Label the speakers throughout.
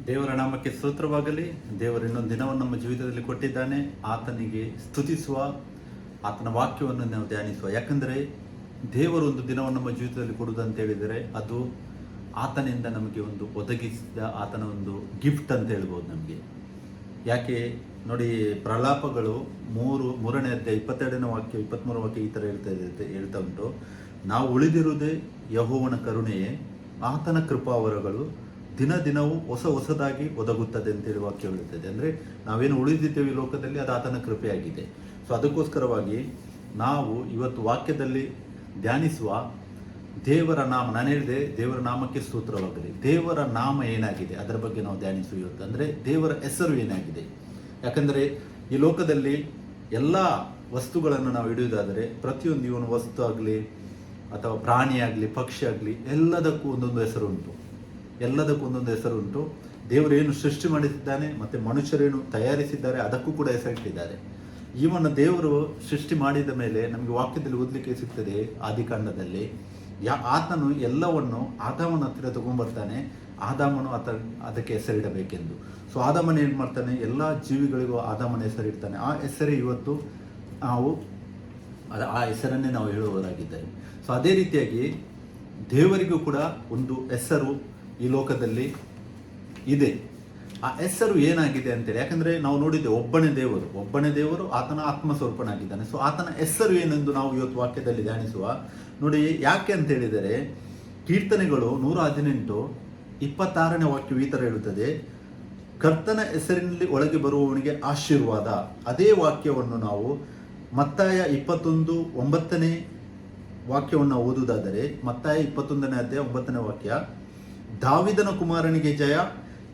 Speaker 1: ದೇವರ ನಾಮಕ್ಕೆ ಸ್ತೋತ್ರವಾಗಲಿ. ದೇವರು ಇನ್ನೊಂದು ದಿನವನ್ನು ನಮ್ಮ ಜೀವಿತದಲ್ಲಿ ಕೊಟ್ಟಿದ್ದಾನೆ. ಆತನಿಗೆ ಸ್ತುತಿಸುವ, ಆತನ ವಾಕ್ಯವನ್ನು ನಾವು ಧ್ಯಾನಿಸುವ. ಯಾಕಂದರೆ ದೇವರು ಒಂದು ದಿನವನ್ನು ನಮ್ಮ ಜೀವಿತದಲ್ಲಿ ಕೊಡುವುದಂತ ಹೇಳಿದರೆ ಅದು ಆತನಿಂದ ನಮಗೆ ಒಂದು ಒದಗಿಸಿದ ಆತನ ಒಂದು ಗಿಫ್ಟ್ ಅಂತ ಹೇಳ್ಬೋದು ನಮಗೆ. ಯಾಕೆ ನೋಡಿ, ಪ್ರಲಾಪಗಳು ಮೂರನೇ ಅಧ್ಯಾಯ 22ನೇ ವಾಕ್ಯ 23ನೇ ವಾಕ್ಯ ಈ ಥರ ಹೇಳ್ತಾ ಉಂಟು. ನಾವು ಉಳಿದಿರುವುದೇ ಯೆಹೋವನ ಕರುಣೆಯೇ, ಆತನ ಕೃಪಾವರಗಳು ದಿನ ದಿನವೂ ಹೊಸದಾಗಿ ಒದಗುತ್ತದೆ ಅಂತೇಳಿ ವಾಕ್ಯ ಹೇಳುತ್ತದೆ. ಅಂದರೆ ನಾವೇನು ಉಳಿದಿದ್ದೇವೆ ಈ ಲೋಕದಲ್ಲಿ ಅದು ಆತನ ಕೃಪೆಯಾಗಿದೆ. ಸೊ ಅದಕ್ಕೋಸ್ಕರವಾಗಿ ನಾವು ಇವತ್ತು ವಾಕ್ಯದಲ್ಲಿ ಧ್ಯಾನಿಸುವ ದೇವರ ನಾಮ, ನಾನು ಹೇಳಿದೆ ದೇವರ ನಾಮಕ್ಕೆ ಸ್ತೋತ್ರವಾಗಲಿ. ದೇವರ ನಾಮ ಏನಾಗಿದೆ ಅದರ ಬಗ್ಗೆ ನಾವು ಧ್ಯಾನಿಸುವ ಇವತ್ತು. ಅಂದರೆ ದೇವರ ಹೆಸರು ಏನಾಗಿದೆ. ಯಾಕಂದರೆ ಈ ಲೋಕದಲ್ಲಿ ಎಲ್ಲ ವಸ್ತುಗಳನ್ನು ನಾವು ಹಿಡಿಯುವುದಾದರೆ ಪ್ರತಿಯೊಂದು ಇವನು ವಸ್ತು ಆಗಲಿ ಅಥವಾ ಪ್ರಾಣಿ ಆಗಲಿ ಪಕ್ಷಿ ಆಗಲಿ ಎಲ್ಲದಕ್ಕೂ ಒಂದೊಂದು ಹೆಸರುಂಟು. ದೇವರು ಏನು ಸೃಷ್ಟಿ ಮಾಡಿದ್ದಾನೆ ಮತ್ತು ಮನುಷ್ಯರೇನು ತಯಾರಿಸಿದ್ದಾರೆ ಅದಕ್ಕೂ ಕೂಡ ಹೆಸರಿಟ್ಟಿದ್ದಾರೆ. ಈವನ್ ದೇವರು ಸೃಷ್ಟಿ ಮಾಡಿದ ಮೇಲೆ ನಮಗೆ ವಾಕ್ಯದಲ್ಲಿ ಓದಲಿಕ್ಕೆ ಸಿಗ್ತದೆ ಆದಿಕಾಂಡದಲ್ಲಿ ಆತನು ಎಲ್ಲವನ್ನು ಆದಾಮನ ಹತ್ತಿರ ತಗೊಂಡ್ಬರ್ತಾನೆ. ಆದಾಮನು ಅದಕ್ಕೆ ಹೆಸರಿಡಬೇಕೆಂದು. ಸೊ ಆದಾಮನ ಏನು ಮಾಡ್ತಾನೆ, ಎಲ್ಲ ಜೀವಿಗಳಿಗೂ ಆದಾಮನ ಹೆಸರಿಡ್ತಾನೆ. ಆ ಹೆಸರೇ ಇವತ್ತು ನಾವು ಆ ಹೆಸರನ್ನೇ ನಾವು ಹೇಳುವವರಾಗಿದ್ದೇವೆ. ಸೊ ಅದೇ ರೀತಿಯಾಗಿ ದೇವರಿಗೂ ಕೂಡ ಒಂದು ಹೆಸರು ಈ ಲೋಕದಲ್ಲಿ ಇದೆ. ಆ ಹೆಸರು ಏನಾಗಿದೆ ಅಂತೇಳಿ, ಯಾಕಂದರೆ ನಾವು ನೋಡಿದ್ದೆ ಒಬ್ಬನೇ ದೇವರು ಆತನ ಆತ್ಮಸ್ವರೂಪನಾಗಿದ್ದಾನೆ. ಸೊ ಆತನ ಹೆಸರು ಏನೆಂದು ನಾವು ಇವತ್ತು ವಾಕ್ಯದಲ್ಲಿ ಧ್ಯಾನಿಸುವ. ನೋಡಿ, ಯಾಕೆ ಅಂತ ಹೇಳಿದರೆ ಕೀರ್ತನೆಗಳು 118:26ನೇ ವಾಕ್ಯವು ಈ ಥರ ಹೇಳುತ್ತದೆ, ಕರ್ತನ ಹೆಸರಿನಲ್ಲಿ ಒಳಗೆ ಬರುವವನಿಗೆ ಆಶೀರ್ವಾದ. ಅದೇ ವಾಕ್ಯವನ್ನು ನಾವು ಮತ್ತಾಯ 21:9ನೇ ವಾಕ್ಯವನ್ನು ಓದುವುದಾದರೆ, ಮತ್ತಾಯ 21ನೇ ಅಧ್ಯಾಯ 9ನೇ ವಾಕ್ಯ, ದಾವಿದನ ಕುಮಾರನಿಗೆ ಜಯ,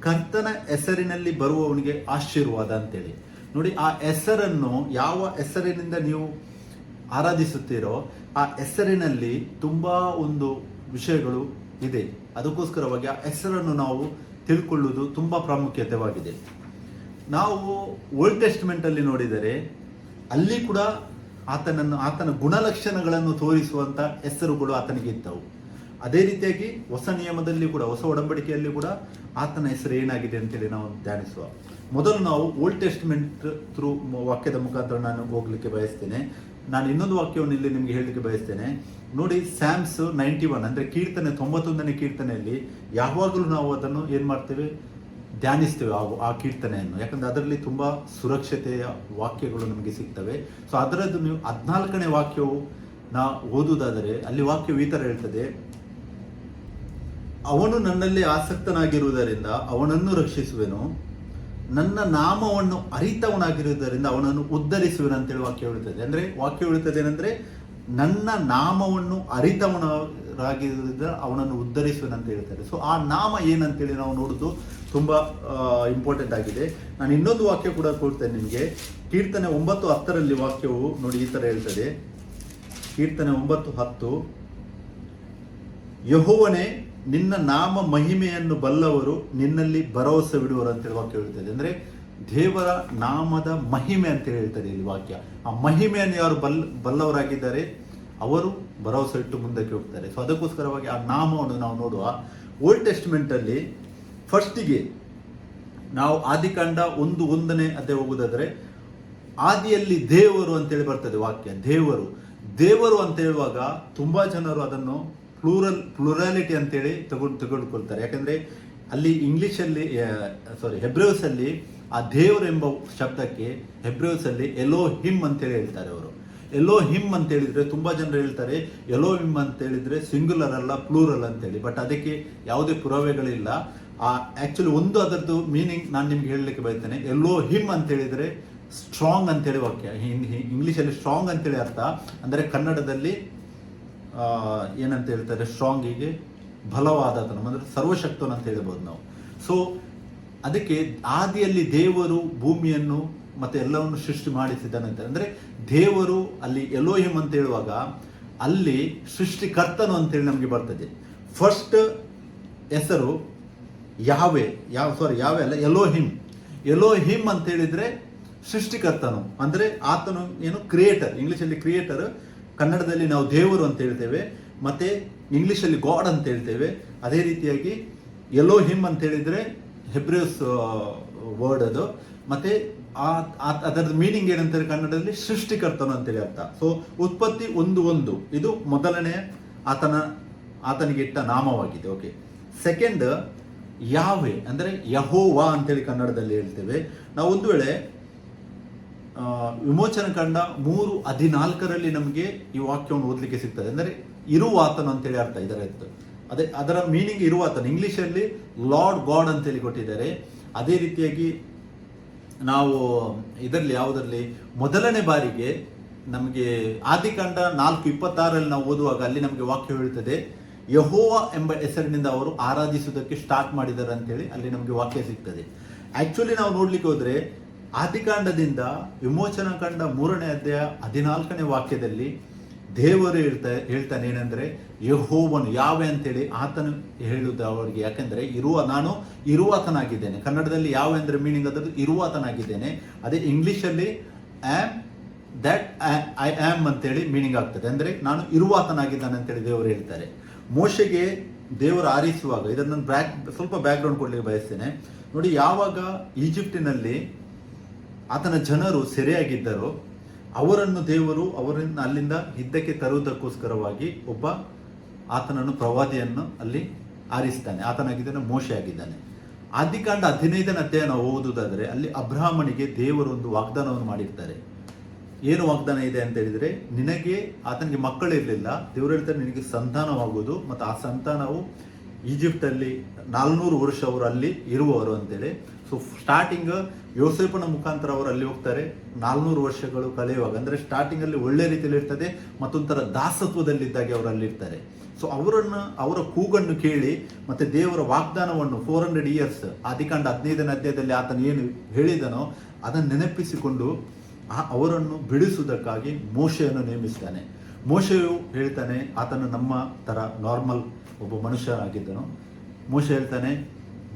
Speaker 1: ಕರ್ತನ ಹೆಸರಿನಲ್ಲಿ ಬರುವವನಿಗೆ ಆಶೀರ್ವಾದ ಅಂತೇಳಿ. ನೋಡಿ, ಆ ಹೆಸರನ್ನು ಯಾವ ಹೆಸರಿನಿಂದ ನೀವು ಆರಾಧಿಸುತ್ತೀರೋ ಆ ಹೆಸರಿನಲ್ಲಿ ತುಂಬ ಒಂದು ವಿಷಯಗಳು ಇದೆ. ಅದಕ್ಕೋಸ್ಕರವಾಗಿ ಆ ಹೆಸರನ್ನು ನಾವು ತಿಳ್ಕೊಳ್ಳುವುದು ತುಂಬ ಪ್ರಾಮುಖ್ಯತೆವಾಗಿದೆ. ನಾವು ಓಲ್ಡ್ ಟೆಸ್ಟ್ಮೆಂಟಲ್ಲಿ ನೋಡಿದರೆ ಅಲ್ಲಿ ಕೂಡ ಆತನ ಗುಣಲಕ್ಷಣಗಳನ್ನು ತೋರಿಸುವಂಥ ಹೆಸರುಗಳು ಆತನಿಗೆ ಇದ್ದವು. ಅದೇ ರೀತಿಯಾಗಿ ಹೊಸ ನಿಯಮದಲ್ಲಿ ಕೂಡ, ಹೊಸ ಒಡಂಬಡಿಕೆಯಲ್ಲಿ ಕೂಡ ಆತನ ಹೆಸರು ಏನಾಗಿದೆ ಅಂತೇಳಿ ನಾವು ಧ್ಯಾನಿಸುವ. ಮೊದಲು ನಾವು ಓಲ್ಡ್ ಟೆಸ್ಟ್ಮೆಂಟ್ ಥ್ರೂ ವಾಕ್ಯದ ಮುಖಾಂತರ ನಾನು ಹೋಗ್ಲಿಕ್ಕೆ ಬಯಸ್ತೇನೆ. ನಾನು ಇನ್ನೊಂದು ವಾಕ್ಯವನ್ನು ಇಲ್ಲಿ ನಿಮಗೆ ಹೇಳಲಿಕ್ಕೆ ಬಯಸ್ತೇನೆ. ನೋಡಿ, ಸ್ಯಾಮ್ಸ್ 91 ಅಂದರೆ ಕೀರ್ತನೆ 91ನೇ ಕೀರ್ತನೆಯಲ್ಲಿ ಯಾವಾಗಲೂ ನಾವು ಅದನ್ನು ಏನು ಮಾಡ್ತೇವೆ, ಧ್ಯಾನಿಸ್ತೇವೆ ಆ ಕೀರ್ತನೆಯನ್ನು. ಯಾಕಂದರೆ ಅದರಲ್ಲಿ ತುಂಬ ಸುರಕ್ಷತೆಯ ವಾಕ್ಯಗಳು ನಮಗೆ ಸಿಗ್ತವೆ. ಸೊ ಅದರದ್ದು ನೀವು 14ನೇ ವಾಕ್ಯವು ನಾವು ಓದುವುದಾದರೆ ಅಲ್ಲಿ ವಾಕ್ಯವು ಈ ಥರ ಹೇಳ್ತದೆ, ಅವನು ನನ್ನಲ್ಲಿ ಆಸಕ್ತನಾಗಿರುವುದರಿಂದ ಅವನನ್ನು ರಕ್ಷಿಸುವೆನು, ನನ್ನ ನಾಮವನ್ನು ಅರಿತವನಾಗಿರುವುದರಿಂದ ಅವನನ್ನು ಉದ್ಧರಿಸುವೆನು ಅಂತೇಳಿ ವಾಕ್ಯ ಹೇಳುತ್ತದೆ. ಅಂದರೆ ವಾಕ್ಯ ಹೇಳುತ್ತದೆ ಏನಂದರೆ, ನನ್ನ ನಾಮವನ್ನು ಅರಿತವನಾಗಿರುವುದರಿಂದ ಅವನನ್ನು ಉದ್ಧರಿಸುವೆನು ಅಂತ ಹೇಳ್ತಾರೆ. ಸೊ ಆ ನಾಮ ಏನಂತೇಳಿ ನಾವು ನೋಡೋದು ತುಂಬ ಇಂಪಾರ್ಟೆಂಟ್ ಆಗಿದೆ. ನಾನು ಇನ್ನೊಂದು ವಾಕ್ಯ ಕೂಡ ಕೊಡ್ತೇನೆ ನಿಮಗೆ. ಕೀರ್ತನೆ 9:10ರಲ್ಲಿ ವಾಕ್ಯವು ನೋಡಿ ಈ ಥರ ಹೇಳ್ತದೆ, ಕೀರ್ತನೆ 9:10, ಯೆಹೋವನೇ ನಿನ್ನ ನಾಮ ಮಹಿಮೆಯನ್ನು ಬಲ್ಲವರು ನಿನ್ನಲ್ಲಿ ಭರವಸೆ ಬಿಡುವರು ಅಂತೇಳಿ ವಾಕ್ಯ ಹೇಳ್ತದೆ. ಅಂದರೆ ದೇವರ ನಾಮದ ಮಹಿಮೆ ಅಂತ ಹೇಳ್ತದೆ ಇಲ್ಲಿ ವಾಕ್ಯ. ಆ ಮಹಿಮೆಯನ್ನು ಯಾರು ಬಲ್ಲವರಾಗಿದ್ದಾರೆ ಅವರು ಭರವಸೆ ಇಟ್ಟು ಮುಂದಕ್ಕೆ ಹೋಗ್ತಾರೆ. ಸೊ ಅದಕ್ಕೋಸ್ಕರವಾಗಿ ಆ ನಾಮವನ್ನು ನಾವು ನೋಡುವ. ಓಲ್ಡ್ ಟೆಸ್ಟ್ಮೆಂಟಲ್ಲಿ ಫಸ್ಟಿಗೆ ನಾವು ಆದಿಕಾಂಡ 1:1ನೇ ಅಧ್ಯಾಯ ಹೋಗುವುದಾದರೆ, ಆದಿಯಲ್ಲಿ ದೇವರು ಅಂತೇಳಿ ಬರ್ತದೆ ವಾಕ್ಯ. ದೇವರು ಅಂತ ಹೇಳುವಾಗ ತುಂಬ ಜನರು ಅದನ್ನು ಪ್ಲೂರಾಲಿಟಿ ಅಂತೇಳಿ ತೆಗೆದುಕೊಳ್ತಾರೆ. ಯಾಕಂದರೆ ಅಲ್ಲಿ ಇಂಗ್ಲೀಷಲ್ಲಿ ಹೆಬ್ರೇವ್ಸಲ್ಲಿ ಆ ದೇವರು ಎಂಬ ಶಬ್ದಕ್ಕೆ ಹೆಬ್ರೇವ್ಸಲ್ಲಿ ಎಲೋಹಿಮ್ ಅಂತೇಳಿ ಹೇಳ್ತಾರೆ ಅವರು. ಎಲೋಹಿಮ್ ಅಂತ ಹೇಳಿದರೆ ತುಂಬ ಜನರು ಹೇಳ್ತಾರೆ ಎಲೋಹಿಮ್ ಅಂತ ಹೇಳಿದರೆ ಸಿಂಗ್ಯುಲರ್ ಅಲ್ಲ ಪ್ಲೂರಲ್ ಅಂತೇಳಿ. ಬಟ್ ಅದಕ್ಕೆ ಯಾವುದೇ ಪುರಾವೆಗಳಿಲ್ಲ. ಆ್ಯಕ್ಚುಲಿ ಒಂದು ಅದರದ್ದು ಮೀನಿಂಗ್ ನಾನು ನಿಮ್ಗೆ ಹೇಳಲಿಕ್ಕೆ ಬಯಸ್ತೇನೆ. ಎಲೋಹಿಮ್ ಅಂತ ಹೇಳಿದರೆ ಸ್ಟ್ರಾಂಗ್ ಅಂತೇಳಿ ವಾಕ್ಯ. ಇಂಗ್ಲೀಷಲ್ಲಿ ಸ್ಟ್ರಾಂಗ್ ಅಂತೇಳಿ ಅರ್ಥ. ಅಂದರೆ ಕನ್ನಡದಲ್ಲಿ ಏನಂತ ಹೇಳ್ತಾರೆ, ಸ್ಟ್ರಾಂಗಿಗೆ ಬಲವಾದತನ, ಅಂದರೆ ಸರ್ವಶಕ್ತನ ಅಂತ ಹೇಳ್ಬೋದು ನಾವು. ಸೊ ಅದಕ್ಕೆ ಆದಿಯಲ್ಲಿ ದೇವರು ಭೂಮಿಯನ್ನು ಮತ್ತು ಎಲ್ಲವನ್ನು ಸೃಷ್ಟಿ ಮಾಡಿಸಿದ್ದಾನಂತ. ಅಂದರೆ ದೇವರು ಅಲ್ಲಿ ಎಲೋಹಿಮ್ ಅಂತ ಹೇಳುವಾಗ ಅಲ್ಲಿ ಸೃಷ್ಟಿಕರ್ತನು ಅಂತೇಳಿ ನಮಗೆ ಬರ್ತದೆ. ಫಸ್ಟ್ ಹೆಸರು ಯಾವೆ ಅಲ್ಲ, ಎಲೋಹಿಮ್ ಅಂತ ಹೇಳಿದರೆ ಸೃಷ್ಟಿಕರ್ತನು. ಅಂದರೆ ಆತನು ಏನು ಕ್ರಿಯೇಟರ್, ಇಂಗ್ಲೀಷಲ್ಲಿ ಕ್ರಿಯೇಟರ್, ಕನ್ನಡದಲ್ಲಿ ನಾವು ದೇವರು ಅಂತ ಹೇಳ್ತೇವೆ, ಮತ್ತು ಇಂಗ್ಲೀಷಲ್ಲಿ ಗಾಡ್ ಅಂತ ಹೇಳ್ತೇವೆ. ಅದೇ ರೀತಿಯಾಗಿ ಎಲೋಹಿಮ್ ಅಂತ ಹೇಳಿದರೆ ಹೆಬ್ರಿಯಸ್ ವರ್ಡ್ ಅದು. ಮತ್ತೆ ಅದರ ಮೀನಿಂಗ್ ಏನಂತಾರೆ ಕನ್ನಡದಲ್ಲಿ ಸೃಷ್ಟಿಕರ್ತನು ಅಂತೇಳಿ ಅರ್ಥ. ಸೊ ಉತ್ಪತ್ತಿ 1:1 ಇದು ಮೊದಲನೇ ಆತನಿಗೆ ಇಟ್ಟ ನಾಮವಾಗಿದೆ. ಓಕೆ. ಸೆಕೆಂಡ್ ಯಾವೆ ಅಂದರೆ ಯಹೋವಾ ಅಂತೇಳಿ ಕನ್ನಡದಲ್ಲಿ ಹೇಳ್ತೇವೆ ನಾವು. ಒಂದು ವೇಳೆ ವಿಮೋಚನ ಕಂಡ 3:14 ನಮಗೆ ಈ ವಾಕ್ಯವನ್ನು ಓದಲಿಕ್ಕೆ ಸಿಗ್ತದೆ. ಅಂದರೆ ಇರುವಾತನು ಅಂತೇಳಿ ಅರ್ಥ ಇದರ ಅದೇ ಅದರ ಮೀನಿಂಗ್ ಇರುವಾತನು. ಇಂಗ್ಲಿಷಲ್ಲಿ ಲಾರ್ಡ್ ಗಾಡ್ ಅಂತೇಳಿ ಕೊಟ್ಟಿದ್ದಾರೆ. ಅದೇ ರೀತಿಯಾಗಿ ನಾವು ಇದರಲ್ಲಿ ಯಾವುದರಲ್ಲಿ ಮೊದಲನೇ ಬಾರಿಗೆ ನಮಗೆ ಆದಿಕಾಂಡ 4:26 ನಾವು ಓದುವಾಗ ಅಲ್ಲಿ ನಮಗೆ ವಾಕ್ಯ ಹೇಳ್ತದೆ ಯಹೋವ ಎಂಬ ಹೆಸರಿನಿಂದ ಅವರು ಆರಾಧಿಸುವುದಕ್ಕೆ ಸ್ಟಾರ್ಟ್ ಮಾಡಿದ್ದಾರೆ ಅಂತೇಳಿ ಅಲ್ಲಿ ನಮಗೆ ವಾಕ್ಯ ಸಿಗ್ತದೆ. ಆಕ್ಚುಲಿ ನಾವು ನೋಡ್ಲಿಕ್ಕೆ ಹೋದ್ರೆ ಆದಿಕಾಂಡದಿಂದ ವಿಮೋಚನ ಕಂಡ 3ನೇ ಅಧ್ಯಾಯ 14ನೇ ವಾಕ್ಯದಲ್ಲಿ ದೇವರು ಹೇಳ್ತಾನೆ ಏನಂದ್ರೆ ಯೆಹೋವನು ಯಾವೆ ಅಂತೇಳಿ ಆತನು ಹೇಳುವುದು ಅವರಿಗೆ. ಯಾಕೆಂದ್ರೆ ನಾನು ಇರುವಾತನಾಗಿದ್ದೇನೆ. ಕನ್ನಡದಲ್ಲಿ ಯಾವೆ ಅಂದ್ರೆ ಮೀನಿಂಗ್ ಅದರದ್ದು ಇರುವಾತನಾಗಿದ್ದೇನೆ. ಅದೇ ಇಂಗ್ಲಿಷಲ್ಲಿ ಐ ಆಮ್ ಅಂತೇಳಿ ಮೀನಿಂಗ್ ಆಗ್ತದೆ. ಅಂದ್ರೆ ನಾನು ಇರುವಾತನಾಗಿದ್ದಾನೆ ಅಂತೇಳಿ ದೇವರು ಹೇಳ್ತಾರೆ. ಮೋಶೆಗೆ ದೇವರು ಆರಿಸುವಾಗ ಇದನ್ನು ಸ್ವಲ್ಪ ಬ್ಯಾಕ್ಗ್ರೌಂಡ್ ಕೊಡ್ಲಿಕ್ಕೆ ಬಯಸ್ತೇನೆ ನೋಡಿ. ಯಾವಾಗ ಈಜಿಪ್ಟಿನಲ್ಲಿ ಆತನ ಜನರು ಸೆರೆಯಾಗಿದ್ದರೋ ಅವರನ್ನು ದೇವರು ಅವರನ್ನು ಅಲ್ಲಿಂದ ಹಿದ್ದಕ್ಕೆ ತರುವುದಕ್ಕೋಸ್ಕರವಾಗಿ ಒಬ್ಬ ಆತನನ್ನು ಪ್ರವಾದಿಯನ್ನು ಅಲ್ಲಿ ಆರಿಸ್ತಾನೆ. ಆತನಾಗಿದ್ದಾನೆ, ಮೋಶೆ ಆಗಿದ್ದಾನೆ. ಆದಿಕಾಂಡ 15ನೇ ಅಧ್ಯಾಯ ನಾವು ಓದುವುದಾದರೆ ಅಲ್ಲಿ ಅಬ್ರಹಾಮನಿಗೆ ದೇವರು ಒಂದು ವಾಗ್ದಾನವನ್ನು ಮಾಡಿರ್ತಾರೆ. ಏನು ವಾಗ್ದಾನ ಇದೆ ಅಂತ ಹೇಳಿದ್ರೆ, ನಿನಗೆ ಆತನಿಗೆ ಮಕ್ಕಳಿರಲಿಲ್ಲ, ದೇವರು ಹೇಳ್ತಾರೆ ನಿನಗೆ ಸಂತಾನವಾಗುವುದು ಮತ್ತು ಆ ಸಂತಾನವು ಈಜಿಪ್ಟಲ್ಲಿ 400 ವರ್ಷ ಅವರು ಅಲ್ಲಿ ಇರುವವರು ಅಂತೇಳಿ. ಸೊ ಸ್ಟಾರ್ಟಿಂಗ್ ಯೋಸೇಫನ ಮುಖಾಂತರ ಅವರು ಅಲ್ಲಿ ಹೋಗ್ತಾರೆ. 400 ವರ್ಷಗಳು ಕಳೆಯುವಾಗ ಅಂದರೆ ಸ್ಟಾರ್ಟಿಂಗ್ ಅಲ್ಲಿ ಒಳ್ಳೆ ರೀತಿಯಲ್ಲಿ ಇರ್ತದೆ, ಮತ್ತೊಂಥರ ದಾಸತ್ವದಲ್ಲಿದ್ದಾಗೆ ಅವರು ಅಲ್ಲಿರ್ತಾರೆ. ಸೊ ಅವರ ಕೂಗನ್ನು ಕೇಳಿ ಮತ್ತೆ ದೇವರ ವಾಗ್ದಾನವನ್ನು 400 ಇಯರ್ಸ್ ಆದಿಕಾಂಡ 15ನೇ ಅಧ್ಯಾಯದಲ್ಲಿ ಆತನು ಏನು ಹೇಳಿದನೋ ಅದನ್ನು ನೆನಪಿಸಿಕೊಂಡು ಅವರನ್ನು ಬಿಡಿಸುವುದಕ್ಕಾಗಿ ಮೋಶೆಯನ್ನು ನೇಮಿಸ್ತಾನೆ. ಮೋಶೆಯು ಹೇಳ್ತಾನೆ ಆತನು ನಮ್ಮ ತರ ನಾರ್ಮಲ್ ಒಬ್ಬ ಮನುಷ್ಯನಾಗಿದ್ದನು. ಮೋಶೆ ಹೇಳ್ತಾನೆ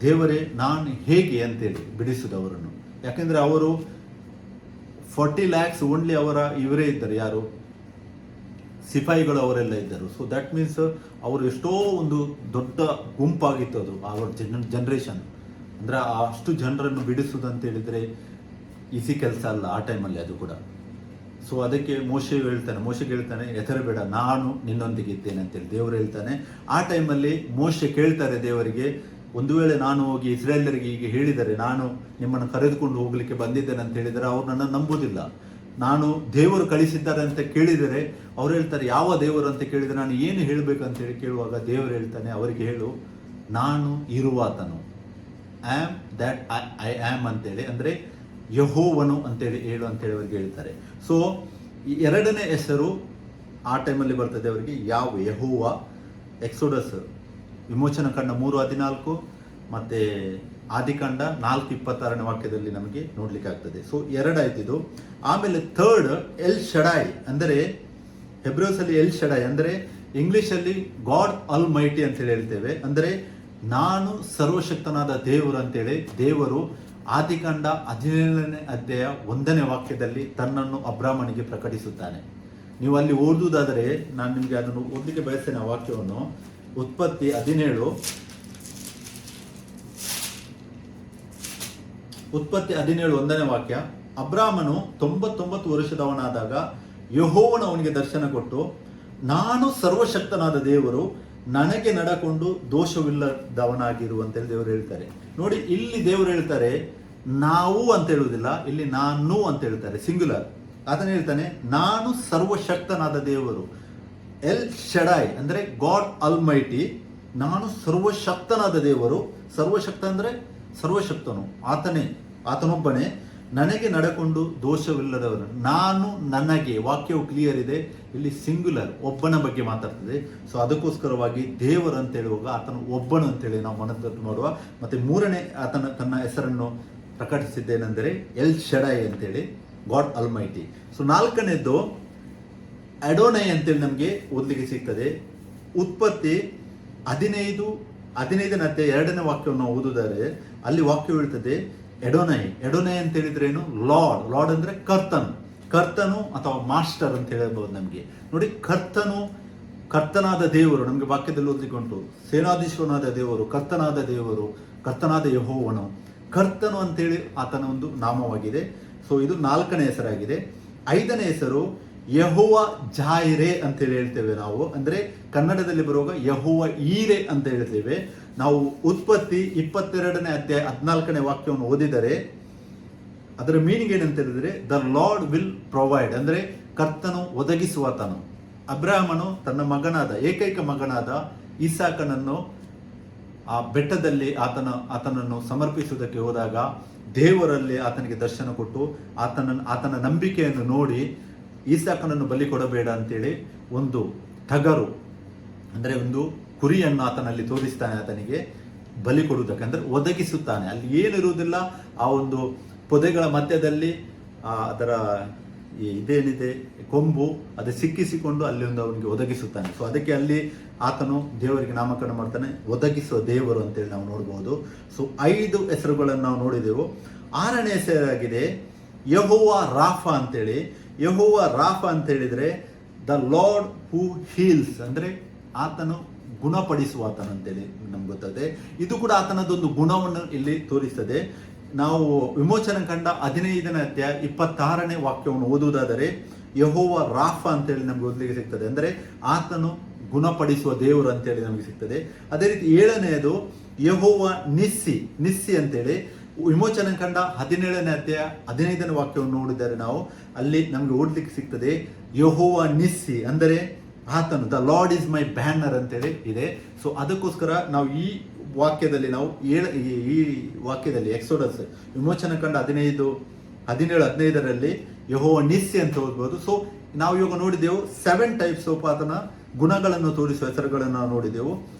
Speaker 1: ದೇವರೇ ನಾನು ಹೇಗೆ ಅಂತೇಳಿ ಬಿಡಿಸುವುದವರನ್ನು. ಯಾಕೆಂದ್ರೆ ಅವರು 40 lakhs ಓನ್ಲಿ ಇವರೇ ಇದ್ದರು, ಯಾರು ಸಿಪಾಯಿಗಳು ಅವರೆಲ್ಲ ಇದ್ದರು. ಸೊ ದಟ್ ಮೀನ್ಸ್ ಅವರು ಎಷ್ಟೋ ಒಂದು ದೊಡ್ಡ ಗುಂಪಾಗಿತ್ತು ಅದು ಅವರ ಜನರೇಷನ್. ಅಂದ್ರೆ ಅಷ್ಟು ಜನರನ್ನು ಬಿಡಿಸುವುದು ಅಂತ ಹೇಳಿದ್ರೆ ಈಸಿ ಕೆಲಸ ಅಲ್ಲ ಆ ಟೈಮಲ್ಲಿ ಅದು ಕೂಡ. ಸೊ ಅದಕ್ಕೆ ಮೋಶೆಗೆ ಹೇಳ್ತಾನೆ ಹೆದರಬೇಡ, ನಾನು ನಿನ್ನೊಂದಿಗೆ ಇದ್ದೇನೆ ಅಂತೇಳಿ ದೇವರು ಹೇಳ್ತಾನೆ. ಆ ಟೈಮಲ್ಲಿ ಮೋಶೆ ಕೇಳ್ತಾರೆ ದೇವರಿಗೆ, ಒಂದು ವೇಳೆ ನಾನು ಹೋಗಿ ಇಸ್ರಾಯೇಲರಿಗೆ ಈಗ ಹೇಳಿದರೆ ನಾನು ನಿಮ್ಮನ್ನು ಕರೆದುಕೊಂಡು ಹೋಗ್ಲಿಕ್ಕೆ ಬಂದಿದ್ದೇನೆ ಅಂತ ಹೇಳಿದರೆ ಅವ್ರು ನನ್ನನ್ನು ನಂಬುವುದಿಲ್ಲ. ನಾನು ದೇವರು ಕಳಿಸಿದ್ದಾರೆ ಅಂತ ಕೇಳಿದರೆ ಅವ್ರು ಹೇಳ್ತಾರೆ ಯಾವ ದೇವರು ಅಂತ ಕೇಳಿದರೆ ನಾನು ಏನು ಹೇಳಬೇಕಂತ ಹೇಳಿ ಕೇಳುವಾಗ ದೇವರು ಹೇಳ್ತಾನೆ ಅವರಿಗೆ ಹೇಳು ನಾನು ಇರುವಾತನು, ಐ ಆಮ್ ಅಂತೇಳಿ, ಅಂದ್ರೆ ಯೆಹೋವನು ಅಂತೇಳಿ ಹೇಳು ಅಂತೇಳಿ ಅವರಿಗೆ ಹೇಳ್ತಾರೆ. ಸೊ ಈ ಎರಡನೇ ಹೆಸರು ಆ ಟೈಮಲ್ಲಿ ಬರ್ತದೆ ಅವರಿಗೆ ಯೆಹೋವ. ಎಕ್ಸೋಡಸ್ ವಿಮೋಚನ ಕಂಡ 3:14 ಮತ್ತೆ ಆದಿಕಾಂಡ 4:26ನೇ ವಾಕ್ಯದಲ್ಲಿ ನಮಗೆ ನೋಡ್ಲಿಕ್ಕೆ ಆಗ್ತದೆ. ಸೊ ಎರಡಾಯ್ತಿದು. ಆಮೇಲೆ ಥರ್ಡ್ ಎಲ್ ಶಡಾಯ್, ಅಂದರೆ ಹೆಬ್ರಿಯಸ್ ಅಲ್ಲಿ ಎಲ್ ಶಡಾಯ್ ಅಂದ್ರೆ ಇಂಗ್ಲಿಷ್ ಅಲ್ಲಿ ಗಾಡ್ ಆಲ್ ಮೈಟಿ ಅಂತೇಳಿ ಹೇಳ್ತೇವೆ. ಅಂದ್ರೆ ನಾನು ಸರ್ವಶಕ್ತನಾದ ದೇವರು ಅಂತೇಳಿ ದೇವರು ಆದಿಕಾಂಡ 17ನೇ ಅಧ್ಯಾಯ 1ನೇ ವಾಕ್ಯದಲ್ಲಿ ತನ್ನನ್ನು ಅಬ್ರಾಹ್ಮನಿಗೆ ಪ್ರಕಟಿಸುತ್ತಾನೆ. ನೀವು ಅಲ್ಲಿ ಓದುವುದಾದರೆ ನಾನು ನಿಮಗೆ ಅದನ್ನು ಓದಲಿಕ್ಕೆ ಬಯಸ್ತೇನೆ ಆ ವಾಕ್ಯವನ್ನು. ಉತ್ಪತ್ತಿ 17 1ನೇ ವಾಕ್ಯ. ಅಬ್ರಾಹ್ಮನು 99 ವರ್ಷದವನಾದಾಗ ಯೆಹೋವನು ಅವನಿಗೆ ದರ್ಶನ ಕೊಟ್ಟು, ನಾನು ಸರ್ವಶಕ್ತನಾದ ದೇವರು, ನನಗೆ ನಡಕೊಂಡು ದೋಷವಿಲ್ಲದವನಾಗಿರುವಂತೇಳಿ ದೇವರು ಹೇಳ್ತಾರೆ. ನೋಡಿ, ಇಲ್ಲಿ ದೇವರು ಹೇಳ್ತಾರೆ ನಾವು ಅಂತ ಹೇಳುವುದಿಲ್ಲ, ಇಲ್ಲಿ ನಾನು ಅಂತ ಹೇಳ್ತಾರೆ, ಸಿಂಗ್ಯುಲರ್. ಆತನ ಹೇಳ್ತಾನೆ ನಾನು ಸರ್ವಶಕ್ತನಾದ ದೇವರು, ಎಲ್ ಶಡಾಯ್ ಅಂದ್ರೆ ಗಾಡ್ ಆಲ್ಮೈಟಿ, ನಾನು ಸರ್ವಶಕ್ತನಾದ ದೇವರು. ಸರ್ವಶಕ್ತ ಅಂದ್ರೆ ಸರ್ವಶಕ್ತನು ಆತನೊಬ್ಬನೇ. ನನಗೆ ನಡಕೊಂಡು ದೋಷವಿಲ್ಲದವನು, ನಾನು ನನಗೆ. ವಾಕ್ಯವು ಕ್ಲಿಯರ್ ಇದೆ, ಇಲ್ಲಿ ಸಿಂಗ್ಯುಲರ್ ಒಬ್ಬನ ಬಗ್ಗೆ ಮಾತಾಡ್ತದೆ. ಸೊ ಅದಕ್ಕೋಸ್ಕರವಾಗಿ ದೇವರು ಅಂತ ಹೇಳುವಾಗ ಆತನು ಒಬ್ಬನು ಅಂತೇಳಿ ನಾವು ಮನದಟ್ಟು ಮಾಡುವ. ಮತ್ತೆ ಮೂರನೇ ಆತನ ತನ್ನ ಹೆಸರನ್ನು ಪ್ರಕಟಿಸಿದ್ದೇನೆಂದರೆ ಎಲ್ ಶಡಾಯ್ ಅಂತೇಳಿ, ಗಾಡ್ ಆಲ್ಮೈಟಿ. ಸೊ ನಾಲ್ಕನೇದ್ದು ಅಡೋನೈ ಅಂತೇಳಿ ನಮಗೆ ಓದಲಿಕ್ಕೆ ಸಿಗ್ತದೆ. ಉತ್ಪತ್ತಿ 15ನೇ ಅಧ್ಯಾಯ 2ನೇ ವಾಕ್ಯವನ್ನು ನಾವು ಓದುವುದಾದರೆ ಅಲ್ಲಿ ವಾಕ್ಯ ಹೇಳ್ತದೆ ಎಡೋನೈ ಅಂತ ಹೇಳಿದ್ರೆ ಏನು? ಲಾರ್ಡ್ ಅಂದ್ರೆ ಕರ್ತನು ಅಥವಾ ಮಾಸ್ಟರ್ ಅಂತ ಹೇಳಬಹುದು ನಮಗೆ. ನೋಡಿ, ಕರ್ತನಾದ ದೇವರು ನಮಗೆ ವಾಕ್ಯದಲ್ಲಿ ಓದಲಿಕ್ಕೆ ಉಂಟು. ಸೇನಾಧೀಶ್ವರನಾದ ದೇವರು, ಕರ್ತನಾದ ದೇವರು, ಕರ್ತನಾದ ಯೆಹೋವನು. ಕರ್ತನು ಅಂತೇಳಿ ಆತನ ಒಂದು ನಾಮವಾಗಿದೆ. ಸೊ ಇದು 4ನೇ ಹೆಸರಾಗಿದೆ. 5ನೇ ಹೆಸರು ಯೆಹೋವ ಜಾಯಿರೆ ಅಂತೇಳಿ ಹೇಳ್ತೇವೆ ನಾವು. ಅಂದ್ರೆ ಕನ್ನಡದಲ್ಲಿ ಬರುವಾಗ ಯೆಹೋವ ಈರೆ ಅಂತ ಹೇಳ್ತೇವೆ ನಾವು. ಉತ್ಪತ್ತಿ 22ನೇ ಅಧ್ಯಾಯ 14ನೇ ವಾಕ್ಯವನ್ನು ಓದಿದರೆ ಅದರ ಮೀನಿಂಗ್ ಏನಂತ ಹೇಳಿದ್ರೆ, ದ ಲಾರ್ಡ್ ವಿಲ್ ಪ್ರೊವೈಡ್, ಅಂದ್ರೆ ಕರ್ತನು ಒದಗಿಸುವಾತನು. ಅಬ್ರಾಹ್ಮನು ತನ್ನ ಮಗನಾದ ಏಕೈಕ ಮಗನಾದ ಇಸಾಕನನ್ನು ಆ ಬೆಟ್ಟದಲ್ಲಿ ಆತನನ್ನು ಸಮರ್ಪಿಸುವುದಕ್ಕೆ ಹೋದಾಗ ದೇವರಲ್ಲಿ ಆತನಿಗೆ ದರ್ಶನ ಕೊಟ್ಟು ಆತನ ನಂಬಿಕೆಯನ್ನು ನೋಡಿ ಇಸಾಕನನ್ನು ಬಲಿ ಕೊಡಬೇಡ ಅಂತೇಳಿ ಒಂದು ಟಗರು ಅಂದ್ರೆ ಒಂದು ಕುರಿಯನ್ನು ಆತನಲ್ಲಿ ತೋರಿಸ್ತಾನೆ, ಆತನಿಗೆ ಬಲಿ ಕೊಡುವುದಕ್ಕೆ, ಅಂದ್ರೆ ಒದಗಿಸುತ್ತಾನೆ. ಅಲ್ಲಿ ಏನಿರುವುದಿಲ್ಲ, ಆ ಒಂದು ಪೊದೆಗಳ ಮಧ್ಯದಲ್ಲಿ ಅದರ ಇದೇನಿದೆ ಕೊಂಬು ಅದು ಸಿಕ್ಕಿಸಿಕೊಂಡು ಅಲ್ಲಿ ಒಂದು ಅವನಿಗೆ ಒದಗಿಸುತ್ತಾನೆ. ಸೊ ಅದಕ್ಕೆ ಅಲ್ಲಿ ಆತನು ದೇವರಿಗೆ ನಾಮಕರಣ ಮಾಡ್ತಾನೆ, ಒದಗಿಸುವ ದೇವರು ಅಂತೇಳಿ ನಾವು ನೋಡಬಹುದು. ಸೊ 5 ಹೆಸರುಗಳನ್ನು ನಾವು ನೋಡಿದೆವು. 6ನೇ ಹೆಸರಾಗಿದೆ ಯೆಹೋವ ರಾಫಾ ಅಂತೇಳಿ. ಯೆಹೋವ ರಾಫಾ ಅಂತ ಹೇಳಿದ್ರೆ ದ ಲಾರ್ಡ್ ಹೂ ಹೀಲ್ಸ್, ಅಂದ್ರೆ ಆತನು ಗುಣಪಡಿಸುವಾತನು ಅಂತೇಳಿ ನಮ್ಗೆ ಗೊತ್ತದೆ. ಇದು ಕೂಡ ಆತನದೊಂದು ಗುಣವನ್ನು ಇಲ್ಲಿ ತೋರಿಸ್ತದೆ. ನಾವು ವಿಮೋಚನ ಕಂಡ 15ನೇ ಅಧ್ಯಾಯ 26ನೇ ವಾಕ್ಯವನ್ನು ಓದುವುದಾದರೆ ಯೆಹೋವ ರಾಫಾ ಅಂತೇಳಿ ನಮ್ಗೆ ಓದಲಿಕ್ಕೆ ಸಿಗ್ತದೆ, ಅಂದ್ರೆ ಆತನು ಗುಣಪಡಿಸುವ ದೇವರು ಅಂತೇಳಿ ನಮಗೆ ಸಿಗ್ತದೆ. ಅದೇ ರೀತಿ 7ನೇದು ಯೆಹೋವ ನಿಸ್ಸಿ ಅಂತೇಳಿ ವಿಮೋಚನ ಕಂಡ 17ನೇ ಅಧ್ಯಾಯ 15ನೇ ವಾಕ್ಯವನ್ನು ನೋಡಿದರೆ ನಾವು ಅಲ್ಲಿ ನಮ್ಗೆ ಓದಲಿಕ್ಕೆ ಸಿಗ್ತದೆ ಯೆಹೋವ ನಿಸ್ಸಿ, ಅಂದರೆ ಆತನು the Lord is my banner ಅಂತೇಳಿ ಇದೆ. ಸೊ ಅದಕ್ಕೋಸ್ಕರ ನಾವು ಈ ವಾಕ್ಯದಲ್ಲಿ ನಾವು ಈ ವಾಕ್ಯದಲ್ಲಿ ಎಕ್ಸೋಡಸ್ ವಿಮೋಚನ ಕಂಡ 17-15ರಲ್ಲಿ ಯೆಹೋವ ನಿಸ್ಸಿ ಅಂತ ಓದ್ಬೋದು. ಸೊ ನಾವು ಇವಾಗ ನೋಡಿದೆವು 7 ಟೈಪ್ಸ್ ಆಫ್ ಆತನ ಗುಣಗಳನ್ನು ತೋರಿಸುವ ಹೆಸರುಗಳನ್ನು ನಾವು ನೋಡಿದೆವು.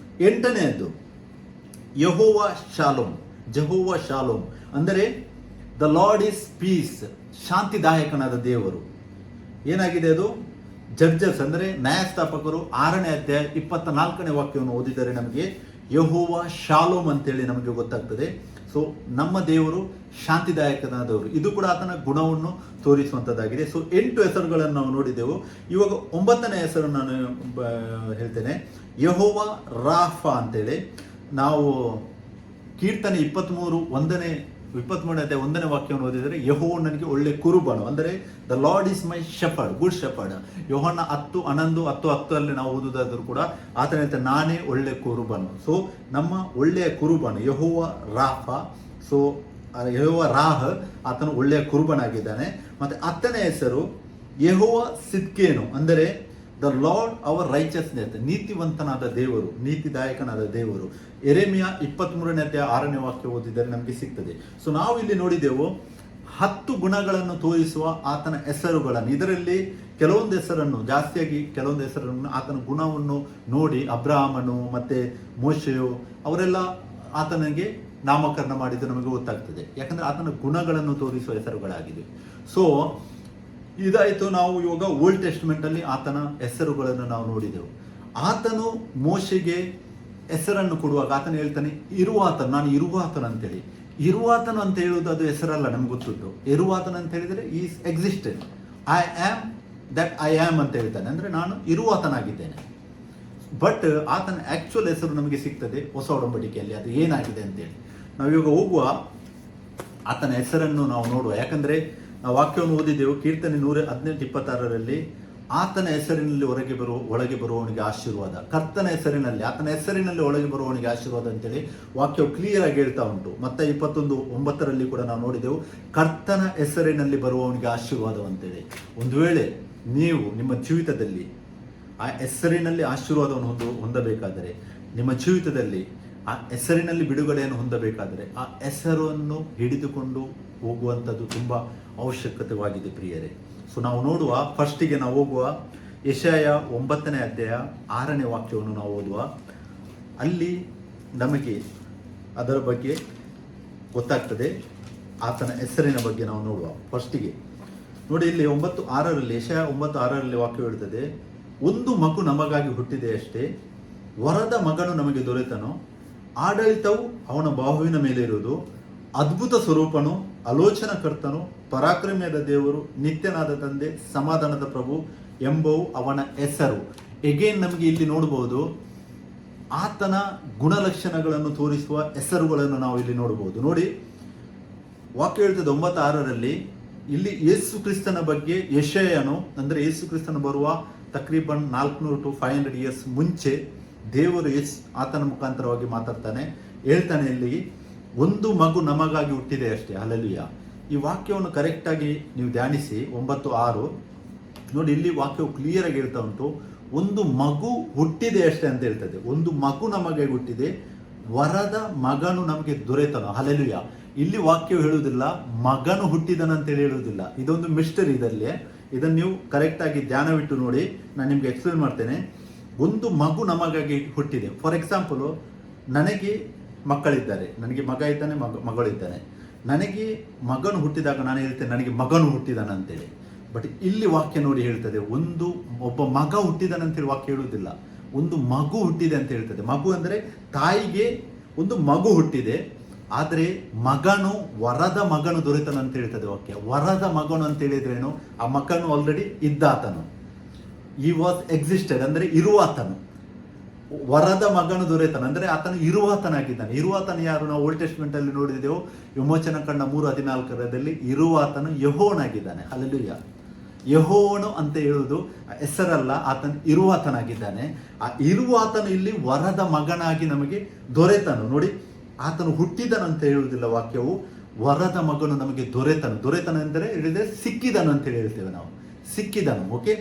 Speaker 1: 8ನೇದು ಯೆಹೋವ ಶಾಲೋಮ್, ಅಂದರೆ ದ ಲಾರ್ಡ್ ಈಸ್ ಪೀಸ್, ಶಾಂತಿದಾಯಕನಾದ ದೇವರು. ಏನಾಗಿದೆ ಅದು? ಜಡ್ಜಸ್ ಅಂದರೆ ನ್ಯಾಯಸ್ಥಾಪಕರು 6ನೇ ಅಧ್ಯಾಯ 24ನೇ ವಾಕ್ಯವನ್ನು ಓದಿದರೆ ನಮಗೆ ಯೆಹೋವ ಶಾಲೋಮ್ ಅಂತೇಳಿ ನಮಗೆ ಗೊತ್ತಾಗ್ತದೆ. ಸೊ ನಮ್ಮ ದೇವರು ಶಾಂತಿದಾಯಕನಾದವರು, ಇದು ಕೂಡ ಆತನ ಗುಣವನ್ನು ತೋರಿಸುವಂಥದ್ದಾಗಿದೆ. ಸೊ 8 ಹೆಸರುಗಳನ್ನು ನಾವು ನೋಡಿದೆವು. ಇವಾಗ 9ನೇ ಹೆಸರು ನಾನು ಹೇಳ್ತೇನೆ, ಯೆಹೋವ ರಾಫಾ ಅಂತೇಳಿ. ನಾವು ಕೀರ್ತನೆ 23ನೇ ಅಧ್ಯಾಯ 1ನೇ ವಾಕ್ಯವನ್ನು ಓದಿದರೆ ಯೆಹೋವ ನನಗೆ ಒಳ್ಳೆ ಕುರುಬನು, ಅಂದರೆ the Lord is my shepherd, good shepherd. Yohanna 10:11-10:10 ನಾವು ಓದುವುದಾದರೂ ಕೂಡ ಆತನ ಹೇಳ್ತಾನೆ, ನಾನೇ ಒಳ್ಳೆ ಕುರುಬನು. ಸೊ ನಮ್ಮ ಒಳ್ಳೆಯ ಕುರುಬನು ಯೆಹೋವ ರಾಫಾ. ಸೊ ಯೆಹೋವ ರಾಹ್, ಆತನು ಒಳ್ಳೆಯ ಕುರುಬನಾಗಿದ್ದಾನೆ. ಮತ್ತೆ 10ನೇ ಹೆಸರು ಯೆಹೋವ ಸಿದ್ಕೇನು, ಅಂದರೆ ದ ಲಾರ್ಡ್ ಅವರ್ ರೈಚಸ್ನೆಸ್, ನೀತಿವಂತನಾದ ದೇವರು, ನೀತಿದಾಯಕನಾದ ದೇವರು. ಯೆರೆಮೀಯ 23ನೇ ಅಧ್ಯಾಯ 6ನೇ ವಾಕ್ಯ ಓದಿದರೆ ನಮಗೆ ಸಿಗ್ತದೆ. ಸೊ ನಾವು ಇಲ್ಲಿ ನೋಡಿದೆವು 10 ಗುಣಗಳನ್ನು ತೋರಿಸುವ ಆತನ ಹೆಸರುಗಳನ್ನು. ಇದರಲ್ಲಿ ಕೆಲವೊಂದು ಹೆಸರನ್ನು ಜಾಸ್ತಿಯಾಗಿ ಕೆಲವೊಂದು ಹೆಸರನ್ನು ಆತನ ಗುಣವನ್ನು ನೋಡಿ ಅಬ್ರಾಹಮನು ಮತ್ತೆ ಮೋಶೆಯು ಅವರೆಲ್ಲ ಆತನಿಗೆ ನಾಮಕರಣ ಮಾಡಿದ್ದು ನಮಗೆ ಗೊತ್ತಾಗ್ತದೆ, ಯಾಕಂದ್ರೆ ಆತನ ಗುಣಗಳನ್ನು ತೋರಿಸುವ ಹೆಸರುಗಳಾಗಿದೆ. ಸೊ ಇದಾಯಿತು. ನಾವು ಇವಾಗ ಓಲ್ಡ್ ಟೆಸ್ಟ್ಮೆಂಟ್ ಅಲ್ಲಿ ಆತನ ಹೆಸರುಗಳನ್ನು ನಾವು ನೋಡಿದೆವು. ಆತನು ಮೋಶೆಗೆ ಹೆಸರನ್ನು ಕೊಡುವಾಗ ಆತನು ಹೇಳ್ತಾನೆ ಇರುವಾತನು, ನಾನು ಇರುವಾತನು ಅಂತೇಳಿ. ಇರುವಾತನು ಅಂತ ಹೇಳುವುದು ಅದು ಹೆಸರಲ್ಲ, ನಮ್ಗೆ ಗೊತ್ತುಂಟು. ಇರುವಾತನು ಅಂತ ಹೇಳಿದರೆ is existent, I am that I am ಅಂತ ಹೇಳ್ತಾನೆ, ಅಂದ್ರೆ ನಾನು ಇರುವಾತನಾಗಿದ್ದೇನೆ. ಬಟ್ ಆತನ ಆಕ್ಚುಯಲ್ ಹೆಸರು ನಮಗೆ ಸಿಗ್ತದೆ ಹೊಸ ಒಡಂಬಡಿಕೆಯಲ್ಲಿ, ಅದು ಏನಾಗಿದೆ ಅಂತೇಳಿ. ನಾವಿವಾಗ ಹೋಗುವ ಆತನ ಹೆಸರನ್ನು ನಾವು ನೋಡುವ, ಯಾಕಂದ್ರೆ ನಾವು ವಾಕ್ಯವನ್ನು ಓದಿದೆವು. ಕೀರ್ತನೆ 118:26ರಲ್ಲಿ ಆತನ ಹೆಸರಿನಲ್ಲಿ ಒಳಗೆ ಬರುವವನಿಗೆ ಆಶೀರ್ವಾದ, ಕರ್ತನ ಹೆಸರಿನಲ್ಲಿ, ಆತನ ಹೆಸರಿನಲ್ಲಿ ಒಳಗೆ ಬರುವವನಿಗೆ ಆಶೀರ್ವಾದ ಅಂತೇಳಿ ವಾಕ್ಯವು ಕ್ಲಿಯರ್ ಆಗಿ ಹೇಳ್ತಾ ಉಂಟು. ಮತ್ತೆ 21:9ರಲ್ಲಿ ಕೂಡ ನಾವು ನೋಡಿದೆವು, ಕರ್ತನ ಹೆಸರಿನಲ್ಲಿ ಬರುವವನಿಗೆ ಆಶೀರ್ವಾದ ಅಂತೇಳಿ. ಒಂದು ವೇಳೆ ನೀವು ನಿಮ್ಮ ಜೀವಿತದಲ್ಲಿ ಆ ಹೆಸರಿನಲ್ಲಿ ಆಶೀರ್ವಾದವನ್ನು ಹೊಂದಬೇಕಾದರೆ, ನಿಮ್ಮ ಜೀವಿತದಲ್ಲಿ ಆ ಹೆಸರಿನಲ್ಲಿ ಬಿಡುಗಡೆಯನ್ನು ಹೊಂದಬೇಕಾದರೆ ಆ ಹೆಸರನ್ನು ಹಿಡಿದುಕೊಂಡು ಹೋಗುವಂಥದ್ದು ತುಂಬ ಅವಶ್ಯಕತೆವಾಗಿದೆ ಪ್ರಿಯರೇ. ಸೊ ನಾವು ನೋಡುವ, ಫಸ್ಟಿಗೆ ನಾವು ಹೋಗುವ ಯೆಶಾಯ 9ನೇ ಅಧ್ಯಾಯ 6ನೇ ವಾಕ್ಯವನ್ನು ನಾವು ಓದುವ. ಅಲ್ಲಿ ನಮಗೆ ಅದರ ಬಗ್ಗೆ ಗೊತ್ತಾಗ್ತದೆ, ಆತನ ಹೆಸರಿನ ಬಗ್ಗೆ ನಾವು ನೋಡುವ. ಫಸ್ಟಿಗೆ ನೋಡಿ, ಇಲ್ಲಿ 9:6ರಲ್ಲಿ ಯೆಶಾಯ 9:6ರಲ್ಲಿ ವಾಕ್ಯ ಹೇಳ್ತದೆ, ಒಂದು ಮಗು ನಮಗಾಗಿ ಹುಟ್ಟಿದೆ ಅಷ್ಟೇ, ವರದ ಮಗನು ನಮಗೆ ದೊರೆತನು, ಆಡಳಿತವು ಅವನ ಬಾಹುವಿನ ಮೇಲೆ ಇರುವುದು, ಅದ್ಭುತ ಸ್ವರೂಪನು, ಆಲೋಚನಕರ್ತನು, ಪರಾಕ್ರಮಿಯಾದ ದೇವರು, ನಿತ್ಯನಾದ ತಂದೆ, ಸಮಾಧಾನದ ಪ್ರಭು ಎಂಬವು ಅವನ ಹೆಸರು. ಎಗೇನ್ ನಮಗೆ ಇಲ್ಲಿ ನೋಡಬಹುದು, ಆತನ ಗುಣಲಕ್ಷಣಗಳನ್ನು ತೋರಿಸುವ ಹೆಸರುಗಳನ್ನು ನಾವು ಇಲ್ಲಿ ನೋಡಬಹುದು. ನೋಡಿ, ವಾಕ್ಯ ಹೇಳ್ತದೆ 9:6 ಇಲ್ಲಿ ಯೇಸು ಕ್ರಿಸ್ತನ ಬಗ್ಗೆ ಯೆಶಾಯನು, ಅಂದರೆ ಯೇಸು ಕ್ರಿಸ್ತನ ಬರುವ ತಕ್ರೀಬನ್ 400 to 500 ಇಯರ್ಸ್ ಮುಂಚೆ ದೇವರು ಆತನ ಮುಖಾಂತರವಾಗಿ ಮಾತಾಡ್ತಾನೆ, ಹೇಳ್ತಾನೆ ಇಲ್ಲಿ, ಒಂದು ಮಗು ನಮಗಾಗಿ ಹುಟ್ಟಿದೆ ಅಷ್ಟೇ. ಹಲ್ಲೆಲೂಯಾ. ಈ ವಾಕ್ಯವನ್ನು ಕರೆಕ್ಟಾಗಿ ನೀವು ಧ್ಯಾನಿಸಿ 9:6 ನೋಡಿ, ಇಲ್ಲಿ ವಾಕ್ಯವು ಕ್ಲಿಯರ್ ಆಗಿ ಹೇಳ್ತಾ ಉಂಟು, ಒಂದು ಮಗು ಹುಟ್ಟಿದೆ ಅಷ್ಟೇ ಅಂತ ಹೇಳ್ತದೆ. ಒಂದು ಮಗು ನಮಗೆ ಹುಟ್ಟಿದೆ, ವರದ ಮಗನು ನಮಗೆ ದೊರೆತನು. ಹಲ್ಲೆಲೂಯಾ. ಇಲ್ಲಿ ವಾಕ್ಯವು ಹೇಳುವುದಿಲ್ಲ ಮಗನು ಹುಟ್ಟಿದನಂತೇಳಿ ಹೇಳುವುದಿಲ್ಲ. ಇದೊಂದು ಮಿಸ್ಟರಿ ಇದರಲ್ಲಿ. ಇದನ್ನು ನೀವು ಕರೆಕ್ಟಾಗಿ ಧ್ಯಾನವಿಟ್ಟು ನೋಡಿ, ನಾನು ನಿಮ್ಗೆ ಎಕ್ಸ್ಪ್ಲೇನ್ ಮಾಡ್ತೇನೆ. ಒಂದು ಮಗು ನಮಗಾಗಿ ಹುಟ್ಟಿದೆ. ಫಾರ್ ಎಕ್ಸಾಂಪಲು, ನನಗೆ ಮಕ್ಕಳಿದ್ದಾರೆ, ನನಗೆ ಮಗ ಇದ್ದಾನೆ, ಮಗಳಿದ್ದಾನೆ. ನನಗೆ ಮಗನು ಹುಟ್ಟಿದಾಗ ನಾನು ಹೇಳ್ತೇನೆ ನನಗೆ ಮಗನು ಹುಟ್ಟಿದಾನಂತೇಳಿ. ಬಟ್ ಇಲ್ಲಿ ವಾಕ್ಯ ನೋಡಿ ಹೇಳ್ತದೆ, ಒಬ್ಬ ಮಗ ಹುಟ್ಟಿದಾನಂತೇಳಿ ವಾಕ್ಯ ಹೇಳುವುದಿಲ್ಲ, ಒಂದು ಮಗು ಹುಟ್ಟಿದೆ ಅಂತ ಹೇಳ್ತದೆ. ಮಗು ಅಂದರೆ ತಾಯಿಗೆ ಒಂದು ಮಗು ಹುಟ್ಟಿದೆ, ಆದರೆ ಮಗನು ವರದ ಮಗನು ದೊರೆತನಂತ ಹೇಳ್ತದೆ ವಾಕ್ಯ. ವರದ ಮಗನು ಅಂತ ಹೇಳಿದ್ರೇನು? ಆ ಮಗನು ಆಲ್ರೆಡಿ ಇದ್ದಾತನು, ಈ ವಾಸ್ ಎಕ್ಸಿಸ್ಟೆಡ್, ಅಂದರೆ ಇರುವಾತನು. ವರದ ಮಗನು ದೊರೆತನ ಅಂದರೆ ಆತನು ಇರುವಾತನಾಗಿದ್ದಾನೆ. ಇರುವಾತನು ಯಾರು? ನಾವು ಓಲ್ಡ್ ಟೆಸ್ಟ್ಮೆಂಟ್ ಅಲ್ಲಿ ನೋಡಿದೆವು, ವಿಮೋಚನ ಕಂಡ 3:14 ಇರುವಾತನು ಯೆಹೋವನಾಗಿದ್ದಾನೆ. ಹಲ್ಲೆಲೂಯಾ. ಯೆಹೋವನು ಅಂತ ಹೇಳುವುದು ಹೆಸರಲ್ಲ, ಆತನು ಇರುವಾತನಾಗಿದ್ದಾನೆ. ಆ ಇರುವಾತನು ಇಲ್ಲಿ ವರದ ಮಗನಾಗಿ ನಮಗೆ ದೊರೆತನು. ನೋಡಿ, ಆತನು ಹುಟ್ಟಿದನು ಅಂತ ಹೇಳುವುದಿಲ್ಲ ವಾಕ್ಯವು, ವರದ ಮಗನು ನಮಗೆ ದೊರೆತನು ಎಂದರೆ ಹೇಳಿದ್ರೆ ಸಿಕ್ಕಿದನು ಅಂತೇಳಿ ಹೇಳ್ತೇವೆ ನಾವು, ಸಿಕ್ಕಿದನು. ಓಕೆ.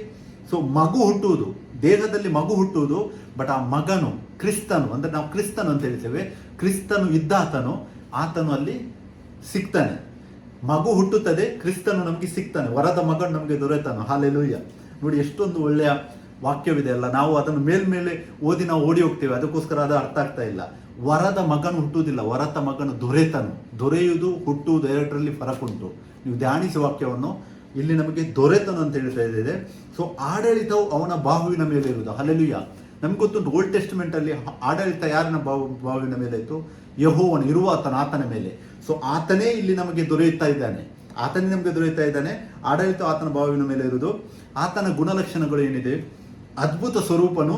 Speaker 1: ಸೊ ಮಗು ಹುಟ್ಟುವುದು, ದೇಹದಲ್ಲಿ ಮಗು ಹುಟ್ಟುವುದು, ಬಟ್ ಆ ಮಗನು ಕ್ರಿಸ್ತನು, ಅಂದರೆ ನಾವು ಕ್ರಿಸ್ತನು ಅಂತ ಹೇಳ್ತೇವೆ, ಕ್ರಿಸ್ತನು ಇದ್ದಾತನು, ಆತನು ಅಲ್ಲಿ ಸಿಗ್ತಾನೆ. ಮಗು ಹುಟ್ಟುತ್ತದೆ, ಕ್ರಿಸ್ತನು ನಮಗೆ ಸಿಗ್ತಾನೆ, ವರದ ಮಗನು ನಮಗೆ ದೊರೆತನು. ಹಾಲೆಲೂಯ್ಯ. ನೋಡಿ, ಎಷ್ಟೊಂದು ಒಳ್ಳೆಯ ವಾಕ್ಯವಿದೆ ಅಲ್ಲ. ನಾವು ಅದನ್ನು ಮೇಲ್ಮೇಲೆ ಓದಿ ನಾವು ಓಡಿ ಹೋಗ್ತೇವೆ, ಅದಕ್ಕೋಸ್ಕರ ಅದು ಅರ್ಥ ಆಗ್ತಾ ಇಲ್ಲ. ವರದ ಮಗನು ಹುಟ್ಟುವುದಿಲ್ಲ, ವರದ ಮಗನು ದೊರೆತನು. ದೊರೆಯುವುದು ಹುಟ್ಟುವುದು ಎರಡರಲ್ಲಿ ಫರಕ್ ಉಂಟು. ನೀವು ಧ್ಯಾನಿಸುವ ವಾಕ್ಯವನ್ನು ಇಲ್ಲಿ ನಮಗೆ ದೊರೆತನು ಅಂತ ಹೇಳ್ತಾ ಇದೆ. ಸೊ ಆಡಳಿತವು ಅವನ ಬಾಹುವಿನ ಮೇಲೆ ಇರುವುದು. ಹಲ್ಲೆಲೂಯಾ. ನಮ್ಗೆ ಗೊತ್ತುಂಟು, ಓಲ್ಡ್ ಟೆಸ್ಟ್ಮೆಂಟ್ ಅಲ್ಲಿ ಆಡಳಿತ ಯಾರನ್ನ ಬಾಹುವಿನ ಮೇಲೆ ಇತ್ತು? ಯೆಹೋವನು, ಇರುವಾತನ, ಆತನ ಮೇಲೆ. ಸೊ ಆತನೇ ಇಲ್ಲಿ ನಮಗೆ ದೊರೆಯುತ್ತಾ ಇದ್ದಾನೆ, ಆತನೇ ನಮಗೆ ದೊರೆಯುತ್ತಾ ಇದ್ದಾನೆ. ಆಡಳಿತ ಆತನ ಬಾಹುವಿನ ಮೇಲೆ ಇರುವುದು. ಆತನ ಗುಣಲಕ್ಷಣಗಳು ಏನಿದೆ? ಅದ್ಭುತ ಸ್ವರೂಪನು,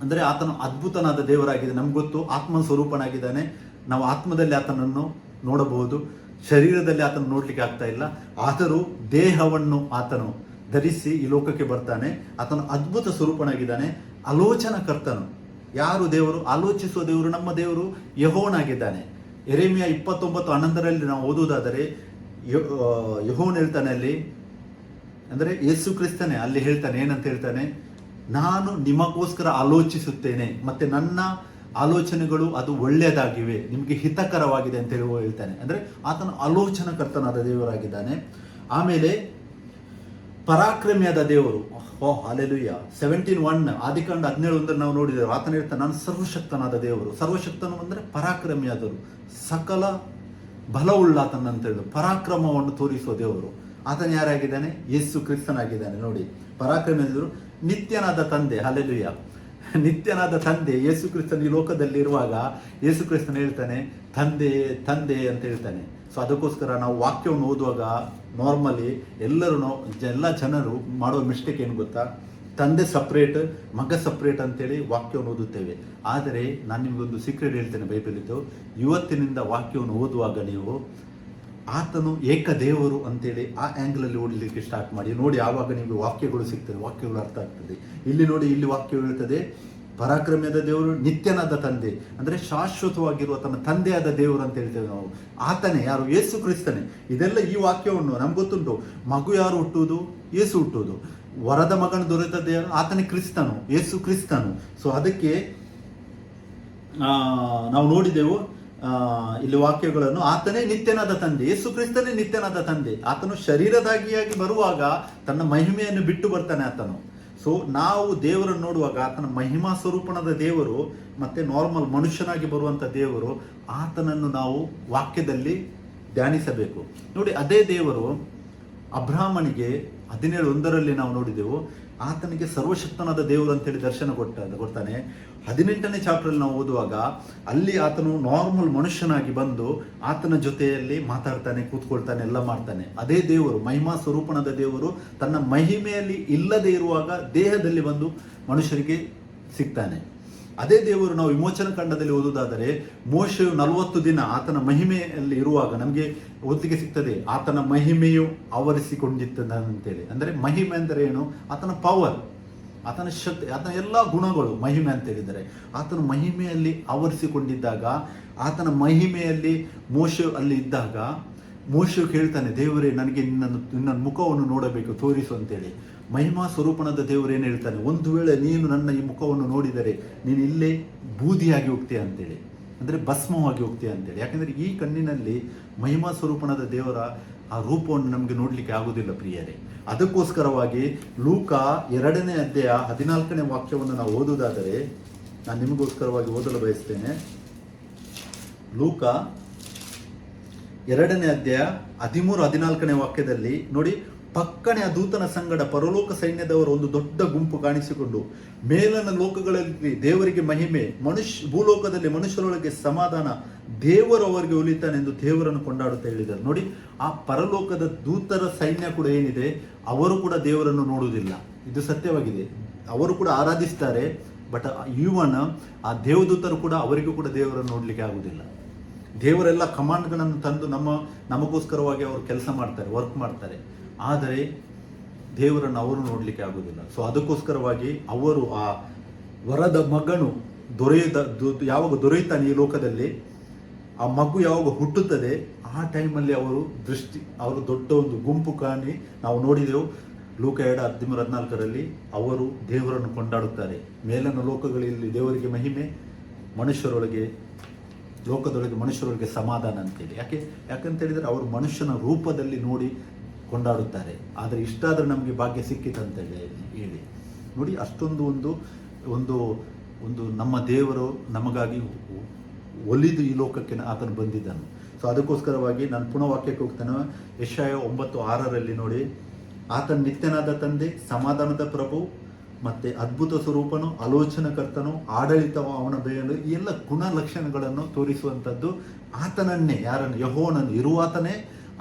Speaker 1: ಅಂದರೆ ಆತನು ಅದ್ಭುತನಾದ ದೇವರಾಗಿದೆ. ನಮ್ಗೆ ಗೊತ್ತು, ಆತ್ಮನ ಸ್ವರೂಪನಾಗಿದ್ದಾನೆ. ನಾವು ಆತ್ಮದಲ್ಲಿ ಆತನನ್ನು ನೋಡಬಹುದು, ಶರೀರದಲ್ಲಿ ಆತನ ನೋಡ್ಲಿಕ್ಕೆ ಆಗ್ತಾ ಇಲ್ಲ. ಆದರೂ ದೇಹವನ್ನು ಆತನು ಧರಿಸಿ ಈ ಲೋಕಕ್ಕೆ ಬರ್ತಾನೆ. ಆತನು ಅದ್ಭುತ ಸ್ವರೂಪನಾಗಿದ್ದಾನೆ. ಆಲೋಚನಕರ್ತನು. ಯಾರು ದೇವರು? ಆಲೋಚಿಸುವ ದೇವರು. ನಮ್ಮ ದೇವರು ಯೆಹೋವನಾಗಿದ್ದಾನೆ. ಯೆರೆಮೀಯ 29:11 ನಾವು ಓದುವುದಾದರೆ ಯೆಹೋವನು ಹೇಳ್ತಾನೆ ಅಲ್ಲಿ, ಅಂದರೆ ಯೇಸು ಕ್ರಿಸ್ತನೇ ಅಲ್ಲಿ ಹೇಳ್ತಾನೆ, ಏನಂತ ಹೇಳ್ತಾನೆ? ನಾನು ನಿಮಗೋಸ್ಕರ ಆಲೋಚಿಸುತ್ತೇನೆ, ಮತ್ತೆ ನನ್ನ ಆಲೋಚನೆಗಳು ಅದು ಒಳ್ಳೆಯದಾಗಿವೆ, ನಿಮಗೆ ಹಿತಕರವಾಗಿದೆ ಅಂತ ಹೇಳ್ತಾನೆ. ಅಂದರೆ ಆತನ ಆಲೋಚನಕರ್ತನಾದ ದೇವರಾಗಿದ್ದಾನೆ. ಆಮೇಲೆ ಪರಾಕ್ರಮಿಯಾದ ದೇವರು. ಹಲ್ಲೆಲೂಯಾ. 17:1 ಆದಿಕಾಂಡ 17:1 ನಾವು ನೋಡಿದ್ದೇವೆ. ಆತನ ಹೇಳ್ತಾನೆ, ನಾನು ಸರ್ವಶಕ್ತನಾದ ದೇವರು. ಸರ್ವಶಕ್ತನು ಅಂದರೆ ಪರಾಕ್ರಮಿಯಾದರು, ಸಕಲ ಬಲವುಳ್ಳಾತನ ಅಂತ ಹೇಳಿದ್ರು, ಪರಾಕ್ರಮವನ್ನು ತೋರಿಸುವ ದೇವರು. ಆತನ ಯಾರಾಗಿದ್ದಾನೆ? ಯೇಸು ಕ್ರಿಸ್ತನಾಗಿದ್ದಾನೆ. ನೋಡಿ, ಪರಾಕ್ರಮಿಯಾದರು, ನಿತ್ಯನಾದ ತಂದೆ. ಹಲ್ಲೆಲೂಯಾ. ನಿತ್ಯನಾದ ತಂದೆ ಯೇಸು ಕ್ರಿಸ್ತನ ಈ ಲೋಕದಲ್ಲಿ ಇರುವಾಗ ಯೇಸು ಕ್ರಿಸ್ತನ ಹೇಳ್ತಾನೆ, ತಂದೆ ತಂದೆ ಅಂತ ಹೇಳ್ತಾನೆ. ಸೊ ಅದಕ್ಕೋಸ್ಕರ ನಾವು ವಾಕ್ಯವನ್ನು ಓದುವಾಗ ನಾರ್ಮಲಿ ಎಲ್ಲ ಜನರು ಮಾಡುವ ಮಿಸ್ಟೇಕ್ ಏನು ಗೊತ್ತಾ? ತಂದೆ ಸಪ್ರೇಟ್, ಮಗ ಸಪ್ರೇಟ್ ಅಂತೇಳಿ ವಾಕ್ಯವನ್ನು ಓದುತ್ತೇವೆ. ಆದರೆ ನಾನು ನಿಮಗೊಂದು ಸೀಕ್ರೆಟ್ ಹೇಳ್ತೇನೆ ಬೈಬಲಿದ್ದು. ಇವತ್ತಿನಿಂದ ವಾಕ್ಯವನ್ನು ಓದುವಾಗ ನೀವು ಆತನು ಏಕ ದೇವರು ಅಂತೇಳಿ ಆ ಆ್ಯಂಗಲಲ್ಲಿ ಓಡಲಿಕ್ಕೆ ಸ್ಟಾರ್ಟ್ ಮಾಡಿ ನೋಡಿ. ಆವಾಗ ನಿಮಗೆ ವಾಕ್ಯಗಳು ಸಿಗ್ತದೆ, ವಾಕ್ಯಗಳು ಅರ್ಥ ಆಗ್ತದೆ. ಇಲ್ಲಿ ನೋಡಿ, ಇಲ್ಲಿ ವಾಕ್ಯ ಹೇಳ್ತದೆ, ಪರಾಕ್ರಮಿಯಾದ ದೇವರು, ನಿತ್ಯನಾದ ತಂದೆ, ಅಂದರೆ ಶಾಶ್ವತವಾಗಿರುವ ತನ್ನ ತಂದೆಯಾದ ದೇವರು ಅಂತ ಹೇಳ್ತೇವೆ ನಾವು. ಆತನೇ ಯಾರು? ಯೇಸು ಕ್ರಿಸ್ತನೇ. ಇದೆಲ್ಲ ಈ ವಾಕ್ಯವನ್ನು ನಮ್ಗೆ ಗೊತ್ತುಂಟು. ಮಗು ಯಾರು ಹುಟ್ಟುವುದು? ಯೇಸು ಹುಟ್ಟುವುದು. ವರದ ಮಗನ ದೊರೆತ ದೇವರು ಆತನೇ ಕ್ರಿಸ್ತನು, ಯೇಸು ಕ್ರಿಸ್ತನು. ಸೊ ಅದಕ್ಕೆ ನಾವು ನೋಡಿದೆವು ಇಲ್ಲಿ ವಾಕ್ಯಗಳನ್ನು. ಆತನೇ ನಿತ್ಯನಾದ ತಂದೆ, ಯೇಸು ಕ್ರಿಸ್ತನೇ ನಿತ್ಯನಾದ ತಂದೆ. ಆತನು ಶರೀರದಾಗಿಯಾಗಿ ಬರುವಾಗ ತನ್ನ ಮಹಿಮೆಯನ್ನು ಬಿಟ್ಟು ಬರ್ತಾನೆ ಆತನು. ಸೊ ನಾವು ದೇವರನ್ನು ನೋಡುವಾಗ ಆತನ ಮಹಿಮಾ ಸ್ವರೂಪಣದ ದೇವರು ಮತ್ತೆ ನಾರ್ಮಲ್ ಮನುಷ್ಯನಾಗಿ ಬರುವಂಥ ದೇವರು, ಆತನನ್ನು ನಾವು ವಾಕ್ಯದಲ್ಲಿ ಧ್ಯಾನಿಸಬೇಕು. ನೋಡಿ, ಅದೇ ದೇವರು ಅಬ್ರಾಹ್ಮನಿಗೆ 17:1 ನಾವು ನೋಡಿದೆವು. ಆತನಿಗೆ ಸರ್ವಶಕ್ತನಾದ ದೇವರು ಅಂತೇಳಿ ದರ್ಶನ ಕೊಡ್ತಾನೆ. 18ನೇ ಚಾಪ್ಟರ್ ನಾವು ಓದುವಾಗ ಅಲ್ಲಿ ಆತನು ನಾರ್ಮಲ್ ಮನುಷ್ಯನಾಗಿ ಬಂದು ಆತನ ಜೊತೆಯಲ್ಲಿ ಮಾತಾಡ್ತಾನೆ, ಕೂತ್ಕೊಳ್ತಾನೆ, ಎಲ್ಲ ಮಾಡ್ತಾನೆ. ಅದೇ ದೇವರು, ಮಹಿಮಾ ಸ್ವರೂಪಣದ ದೇವರು, ತನ್ನ ಮಹಿಮೆಯಲ್ಲಿ ಇಲ್ಲದೆ ಇರುವಾಗ ದೇಹದಲ್ಲಿ ಬಂದು ಮನುಷ್ಯರಿಗೆ ಸಿಗ್ತಾನೆ. ಅದೇ ದೇವರು ನಾವು ವಿಮೋಚನ ಖಂಡದಲ್ಲಿ ಓದುವುದಾದರೆ ಮೋಶೆಯು 40 ದಿನ ಆತನ ಮಹಿಮೆಯಲ್ಲಿ ಇರುವಾಗ ನಮಗೆ ಓದಲಿಕ್ಕೆ ಸಿಗ್ತದೆ, ಆತನ ಮಹಿಮೆಯು ಆವರಿಸಿಕೊಂಡಿತ್ತಂತೇಳಿ. ಅಂದರೆ ಮಹಿಮೆ ಅಂದರೆ ಏನು? ಆತನ ಪವರ್, ಆತನ ಶಕ್ತಿ, ಆತನ ಎಲ್ಲ ಗುಣಗಳು ಮಹಿಮೆ ಅಂತ ಹೇಳಿದರೆ, ಆತನ ಮಹಿಮೆಯಲ್ಲಿ ಆವರಿಸಿಕೊಂಡಿದ್ದಾಗ, ಆತನ ಮಹಿಮೆಯಲ್ಲಿ ಮೋಶೆ ಅಲ್ಲಿ ಇದ್ದಾಗ ಮೋಶೆ ಕೇಳ್ತಾನೆ, ದೇವರೇ ನನಗೆ ನಿನ್ನ ಮುಖವನ್ನು ನೋಡಬೇಕು, ತೋರಿಸು ಅಂತೇಳಿ. ಮಹಿಮಾ ಸ್ವರೂಪನಾದ ದೇವರು ಏನು ಹೇಳ್ತಾನೆ, ಒಂದು ವೇಳೆ ನೀನು ನನ್ನ ಈ ಮುಖವನ್ನು ನೋಡಿದರೆ ನೀನು ಇಲ್ಲೇ ಬೂದಿಯಾಗಿ ಹೋಗ್ತೀಯ ಅಂತೇಳಿ, ಅಂದರೆ ಭಸ್ಮವಾಗಿ ಹೋಗ್ತೀಯ ಅಂತೇಳಿ. ಯಾಕಂದರೆ ಈ ಕಣ್ಣಿನಲ್ಲಿ ಮಹಿಮಾ ಸ್ವರೂಪನಾದ ದೇವರ ಆ ರೂಪವನ್ನು ನಮಗೆ ನೋಡಲಿಕ್ಕೆ ಆಗುವುದಿಲ್ಲ ಪ್ರಿಯರೇ. ಅದಕ್ಕೋಸ್ಕರವಾಗಿ ಲೂಕ 2ನೇ ಅಧ್ಯಾಯ 14ನೇ ವಾಕ್ಯವನ್ನು ನಾವು ಓದುವುದಾದರೆ, ನಾನು ನಿಮಗೋಸ್ಕರವಾಗಿ ಓದಲು ಬಯಸ್ತೇನೆ. ಲೂಕ 2ನೇ ಅಧ್ಯಾಯ 13-14ನೇ ವಾಕ್ಯದಲ್ಲಿ ನೋಡಿ, ಪಕ್ಕನೆ ಆ ದೂತನ ಸಂಗಡ ಪರಲೋಕ ಸೈನ್ಯದವರ ಒಂದು ದೊಡ್ಡ ಗುಂಪು ಕಾಣಿಸಿಕೊಂಡು, ಮೇಲನ ಲೋಕಗಳಲ್ಲಿ ದೇವರಿಗೆ ಮಹಿಮೆ, ಭೂಲೋಕದಲ್ಲಿ ಮನುಷ್ಯರೊಳಗೆ ಸಮಾಧಾನ, ದೇವರು ಅವರಿಗೆ ಒಲಿತಾನೆಂದು ದೇವರನ್ನು ಕೊಂಡಾಡುತ್ತಾ ಹೇಳಿದರು. ನೋಡಿ, ಆ ಪರಲೋಕದ ದೂತರ ಸೈನ್ಯ ಕೂಡ ಏನಿದೆ, ಅವರು ಕೂಡ ದೇವರನ್ನು ನೋಡುವುದಿಲ್ಲ. ಇದು ಸತ್ಯವಾಗಿದೆ. ಅವರು ಕೂಡ ಆರಾಧಿಸ್ತಾರೆ, ಬಟ್ ಇವನ್ ಆ ದೇವದೂತರು ಕೂಡ ಅವರಿಗೂ ಕೂಡ ದೇವರನ್ನು ನೋಡಲಿಕ್ಕೆ ಆಗುವುದಿಲ್ಲ. ದೇವರೆಲ್ಲ ಕಮಾಂಡ್ಗಳನ್ನು ತಂದು ನಮಗೋಸ್ಕರವಾಗಿ ಅವರು ಕೆಲಸ ಮಾಡ್ತಾರೆ, ವರ್ಕ್ ಮಾಡ್ತಾರೆ, ಆದರೆ ದೇವರನ್ನು ಅವರು ನೋಡಲಿಕ್ಕೆ ಆಗುವುದಿಲ್ಲ. ಸೊ ಅದಕ್ಕೋಸ್ಕರವಾಗಿ ಅವರು ಆ ವರದ ಮಗನು ಯಾವಾಗ ದೊರೆಯುತ್ತಾನೆ ಈ ಲೋಕದಲ್ಲಿ, ಆ ಮಗು ಯಾವಾಗ ಹುಟ್ಟುತ್ತದೆ, ಆ ಟೈಮಲ್ಲಿ ಅವರು ದೊಡ್ಡ ಒಂದು ಗುಂಪು ಕಾಣಿ ನಾವು ನೋಡಿದೆವು. ಲೂಕ 2:13-14 ಅವರು ದೇವರನ್ನು ಕೊಂಡಾಡುತ್ತಾರೆ. ಮೇಲನ ಲೋಕಗಳಲ್ಲಿ ದೇವರಿಗೆ ಮಹಿಮೆ, ಲೋಕದೊಳಗೆ ಮನುಷ್ಯರೊಳಗೆ ಸಮಾಧಾನ ಅಂತೇಳಿ. ಯಾಕಂತ ಹೇಳಿದರೆ ಅವರು ಮನುಷ್ಯನ ರೂಪದಲ್ಲಿ ನೋಡಿ ಕೊಂಡಾಡುತ್ತಾರೆ. ಆದರೆ ಇಷ್ಟಾದರೂ ನಮಗೆ ಭಾಗ್ಯ ಸಿಕ್ಕಿತಂತೇಳಿ ಹೇಳಿ ನೋಡಿ, ಅಷ್ಟೊಂದು ಒಂದು ನಮ್ಮ ದೇವರು ನಮಗಾಗಿ ಒಲಿದು ಈ ಲೋಕಕ್ಕೆ ಆತನು ಬಂದಿದ್ದನು. ಸೊ ಅದಕ್ಕೋಸ್ಕರವಾಗಿ ನಾನು ಪುನಃ ವಾಕ್ಯಕ್ಕೆ ಹೋಗ್ತಾನೆ. ಯೆಶಾಯ 9:6 ನೋಡಿ, ಆತನ ನಿತ್ಯನಾದ ತಂದೆ, ಸಮಾಧಾನದ ಪ್ರಭು, ಮತ್ತೆ ಅದ್ಭುತ ಸ್ವರೂಪನು, ಆಲೋಚನಕರ್ತನು, ಆಡಳಿತವು ಅವನ ಬೇಯಲು, ಈ ಎಲ್ಲ ಗುಣಲಕ್ಷಣಗಳನ್ನು ತೋರಿಸುವಂಥದ್ದು ಆತನನ್ನೇ. ಯಾರನ್ನು? ಯೆಹೋವನನ್ನು. ಇರುವಾತನೇ,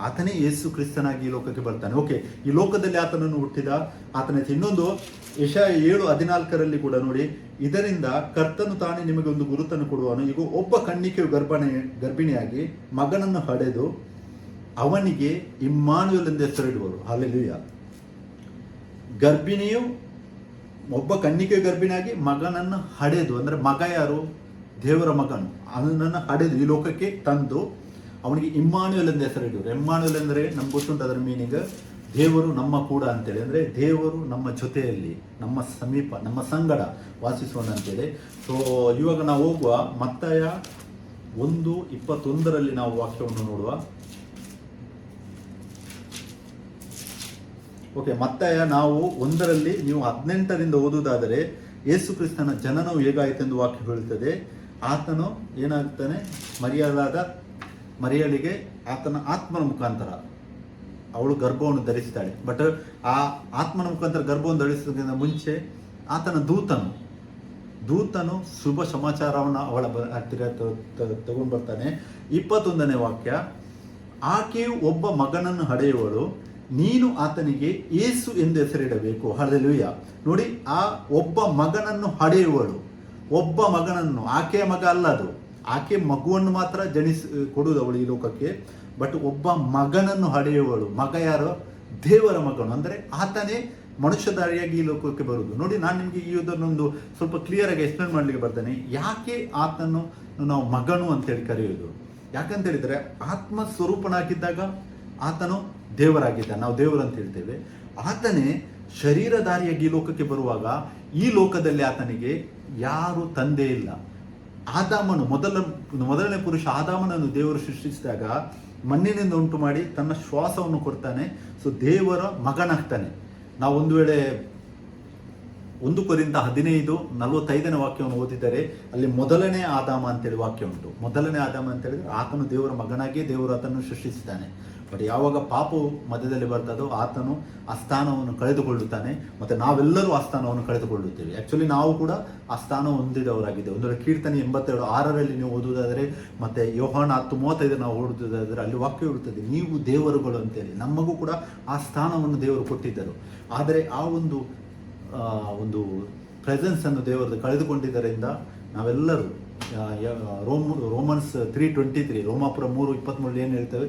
Speaker 1: ಆತನೇ ಯೇಸು ಕ್ರಿಸ್ತನಾಗಿ ಈ ಲೋಕಕ್ಕೆ ಬರ್ತಾನೆ. ಓಕೆ, ಈ ಲೋಕದಲ್ಲಿ ಆತನನ್ನು ಹುಟ್ಟಿದ ಆತನ. ಇನ್ನೊಂದು ಯೆಶಾಯ 7:14 ಕೂಡ ನೋಡಿ, ಇದರಿಂದ ಕರ್ತನು ತಾನೇ ನಿಮಗೆ ಒಂದು ಗುರುತನ್ನು ಕೊಡುವನು. ಈಗ ಒಬ್ಬ ಕನ್ನಿಕೆಯು ಗರ್ಭಿಣಿಯಾಗಿ ಮಗನನ್ನು ಹಡೆದು ಅವನಿಗೆ ಇಮ್ಮಾನುವೇಲ್ ಎಂದು ಹೆಸರಿಡುವರು. ಹಲ್ಲೆಲೂಯಾ. ಒಬ್ಬ ಕನ್ನಿಕೆಯು ಗರ್ಭಿಣಿಯಾಗಿ ಮಗನನ್ನು ಹಡೆದು, ಅಂದರೆ ಮಗ ಯಾರು? ದೇವರ ಮಗನು. ಅವನನ್ನು ಹಡೆದು ಈ ಲೋಕಕ್ಕೆ ತಂದು ಅವನಿಗೆ ಇಮ್ಮಾನುವೇಲ್ ಎಂದು ಹೆಸರಿಡುವರು. ಇಮ್ಮಾನುವೇಲ್ ಅಂದರೆ ನಮ್ಗೆ ಗೊತ್ತುಂಟು ಅದರ ಮೀನಿಂಗ್, ದೇವರು ನಮ್ಮ ಕೂಡ ಅಂತೇಳಿ. ಅಂದರೆ ದೇವರು ನಮ್ಮ ಜೊತೆಯಲ್ಲಿ, ನಮ್ಮ ಸಮೀಪ, ನಮ್ಮ ಸಂಗಡ ವಾಸಿಸೋಣ ಅಂತೇಳಿ. ಸೊ ಇವಾಗ ನಾವು ಹೋಗುವ ಮತ್ತಾಯ 1:21 ನಾವು ವಾಕ್ಯವನ್ನು ನೋಡುವ. ಓಕೆ, ಮತ್ತಾಯ ನಾವು 1 ನೀವು 18ರಿಂದ ಓದುವುದಾದರೆ, ಯೇಸು ಕ್ರಿಸ್ತನ ಜನನವು ಹೇಗಾಯಿತೆಂದು ವಾಕ್ಯ ಹೇಳುತ್ತದೆ. ಆತನು ಏನಾಗ್ತಾನೆ, ಮರಿಯಳಿಗೆ ಆತನ ಆತ್ಮನ ಮುಖಾಂತರ ಅವಳು ಗರ್ಭವನ್ನು ಧರಿಸ್ತಾಳೆ. ಬಟ್ ಆ ಆತ್ಮನ ಮುಖಾಂತರ ಗರ್ಭವನ್ನು ಧರಿಸೋದಕ್ಕಿಂತ ಮುಂಚೆ ಆತನ ದೂತನು ಶುಭ ಸಮಾಚಾರವನ್ನು ಅವಳ ಹತ್ತಿರ ತಗೊಂಡು ಬರ್ತಾನೆ. 21ನೇ ವಾಕ್ಯ, ಆಕೆಯು ಒಬ್ಬ ಮಗನನ್ನು ಹಡೆಯುವಳು, ನೀನು ಆತನಿಗೆ ಯೇಸು ಎಂದು ಹೆಸರಿಡಬೇಕು. ಹಲ್ಲೆಲೂಯಾ. ನೋಡಿ, ಆ ಒಬ್ಬ ಮಗನನ್ನು ಹಡೆಯುವಳು, ಒಬ್ಬ ಮಗನನ್ನು, ಆಕೆಯ ಮಗ ಅಲ್ಲ ಅದು, ಆಕೆ ಮಗುವನ್ನು ಮಾತ್ರ ಕೊಡುವುದು ಅವಳು ಈ ಲೋಕಕ್ಕೆ. ಬಟ್ ಒಬ್ಬ ಮಗನನ್ನು ಹಡೆಯುವಳು. ಮಗ ಯಾರು? ದೇವರ ಮಗನು. ಅಂದರೆ ಆತನೇ ಮನುಷ್ಯಧಾರಿಯಾಗಿ ಈ ಲೋಕಕ್ಕೆ ಬರುವುದು. ನೋಡಿ, ನಾನು ನಿಮಗೆ ಇದನ್ನೊಂದು ಸ್ವಲ್ಪ ಕ್ಲಿಯರ್ ಆಗಿ ಎಕ್ಸ್ಪ್ಲೇನ್ ಮಾಡಲಿಕ್ಕೆ ಬರ್ತೇನೆ. ಯಾಕೆ ಆತನು ನಾವು ಮಗನು ಅಂತೇಳಿ ಕರೆಯುವುದು? ಯಾಕಂತ ಹೇಳಿದರೆ, ಆತ್ಮ ಸ್ವರೂಪನಾಗಿದ್ದಾಗ ಆತನು ದೇವರಾಗಿದ್ದ, ನಾವು ದೇವರು ಅಂತ ಹೇಳ್ತೇವೆ. ಆತನೇ ಶರೀರಧಾರಿಯಾಗಿ ಈ ಲೋಕಕ್ಕೆ ಬರುವಾಗ ಈ ಲೋಕದಲ್ಲಿ ಆತನಿಗೆ ಯಾರು ತಂದೆ ಇಲ್ಲ. ಆದಾಮನು ಮೊದಲನೇ ಪುರುಷ ಆದಾಮನನ್ನು ದೇವರು ಸೃಷ್ಟಿಸಿದಾಗ ಮಣ್ಣಿನಿಂದ ಉಂಟು ಮಾಡಿ ತನ್ನ ಶ್ವಾಸವನ್ನು ಕೊಡ್ತಾನೆ. ಸೊ ದೇವರ ಮಗನಾಗ್ತಾನೆ. ನಾವು ಒಂದು ವೇಳೆ 1 ಕೊರಿಂಥ 15:45 ವಾಕ್ಯವನ್ನು ಓದಿದರೆ ಅಲ್ಲಿ ಮೊದಲನೇ ಆದಾಮ ಅಂತೇಳಿ ವಾಕ್ಯ ಉಂಟು. ಮೊದಲನೇ ಆದಾಮ ಅಂತ ಹೇಳಿದ್ರೆ ಆತನು ದೇವರ ಮಗನಾಗಿಯೇ ದೇವರು ಆತನು ಸೃಷ್ಟಿಸಿದ್ದಾನೆ. ಬಟ್ ಯಾವಾಗ ಪಾಪವು ಮಧ್ಯದಲ್ಲಿ ಬರ್ತದೋ ಆತನು ಆ ಸ್ಥಾನವನ್ನು ಕಳೆದುಕೊಳ್ಳುತ್ತಾನೆ, ಮತ್ತು ನಾವೆಲ್ಲರೂ ಆ ಸ್ಥಾನವನ್ನು ಕಳೆದುಕೊಳ್ಳುತ್ತೇವೆ. ಆ್ಯಕ್ಚುಲಿ ನಾವು ಕೂಡ ಆ ಸ್ಥಾನ ಹೊಂದಿದವರಾಗಿದ್ದೇವೆ. ಒಂದು ವೇಳೆ ಕೀರ್ತನೆ 82:6 ನೀವು ಓದುವುದಾದರೆ, ಮತ್ತು ಯೋಹಾನ 10:35 ನಾವು ಓದುವುದಾದರೆ ಅಲ್ಲಿ ವಾಕ್ಯ ಇರುತ್ತದೆ, ನೀವು ದೇವರುಗಳು ಅಂತೇಳಿ. ನಮಗೂ ಕೂಡ ಆ ಸ್ಥಾನವನ್ನು ದೇವರು ಕೊಟ್ಟಿದ್ದರು. ಆದರೆ ಆ ಒಂದು ಪ್ರೆಸೆನ್ಸನ್ನು ದೇವರದ್ದು ಕಳೆದುಕೊಂಡಿದ್ದರಿಂದ ನಾವೆಲ್ಲರೂ ರೋಮನ್ಸ್ 3:23 ರೋಮಾಪುರ 3:23 ಏನು ಹೇಳ್ತೇವೆ,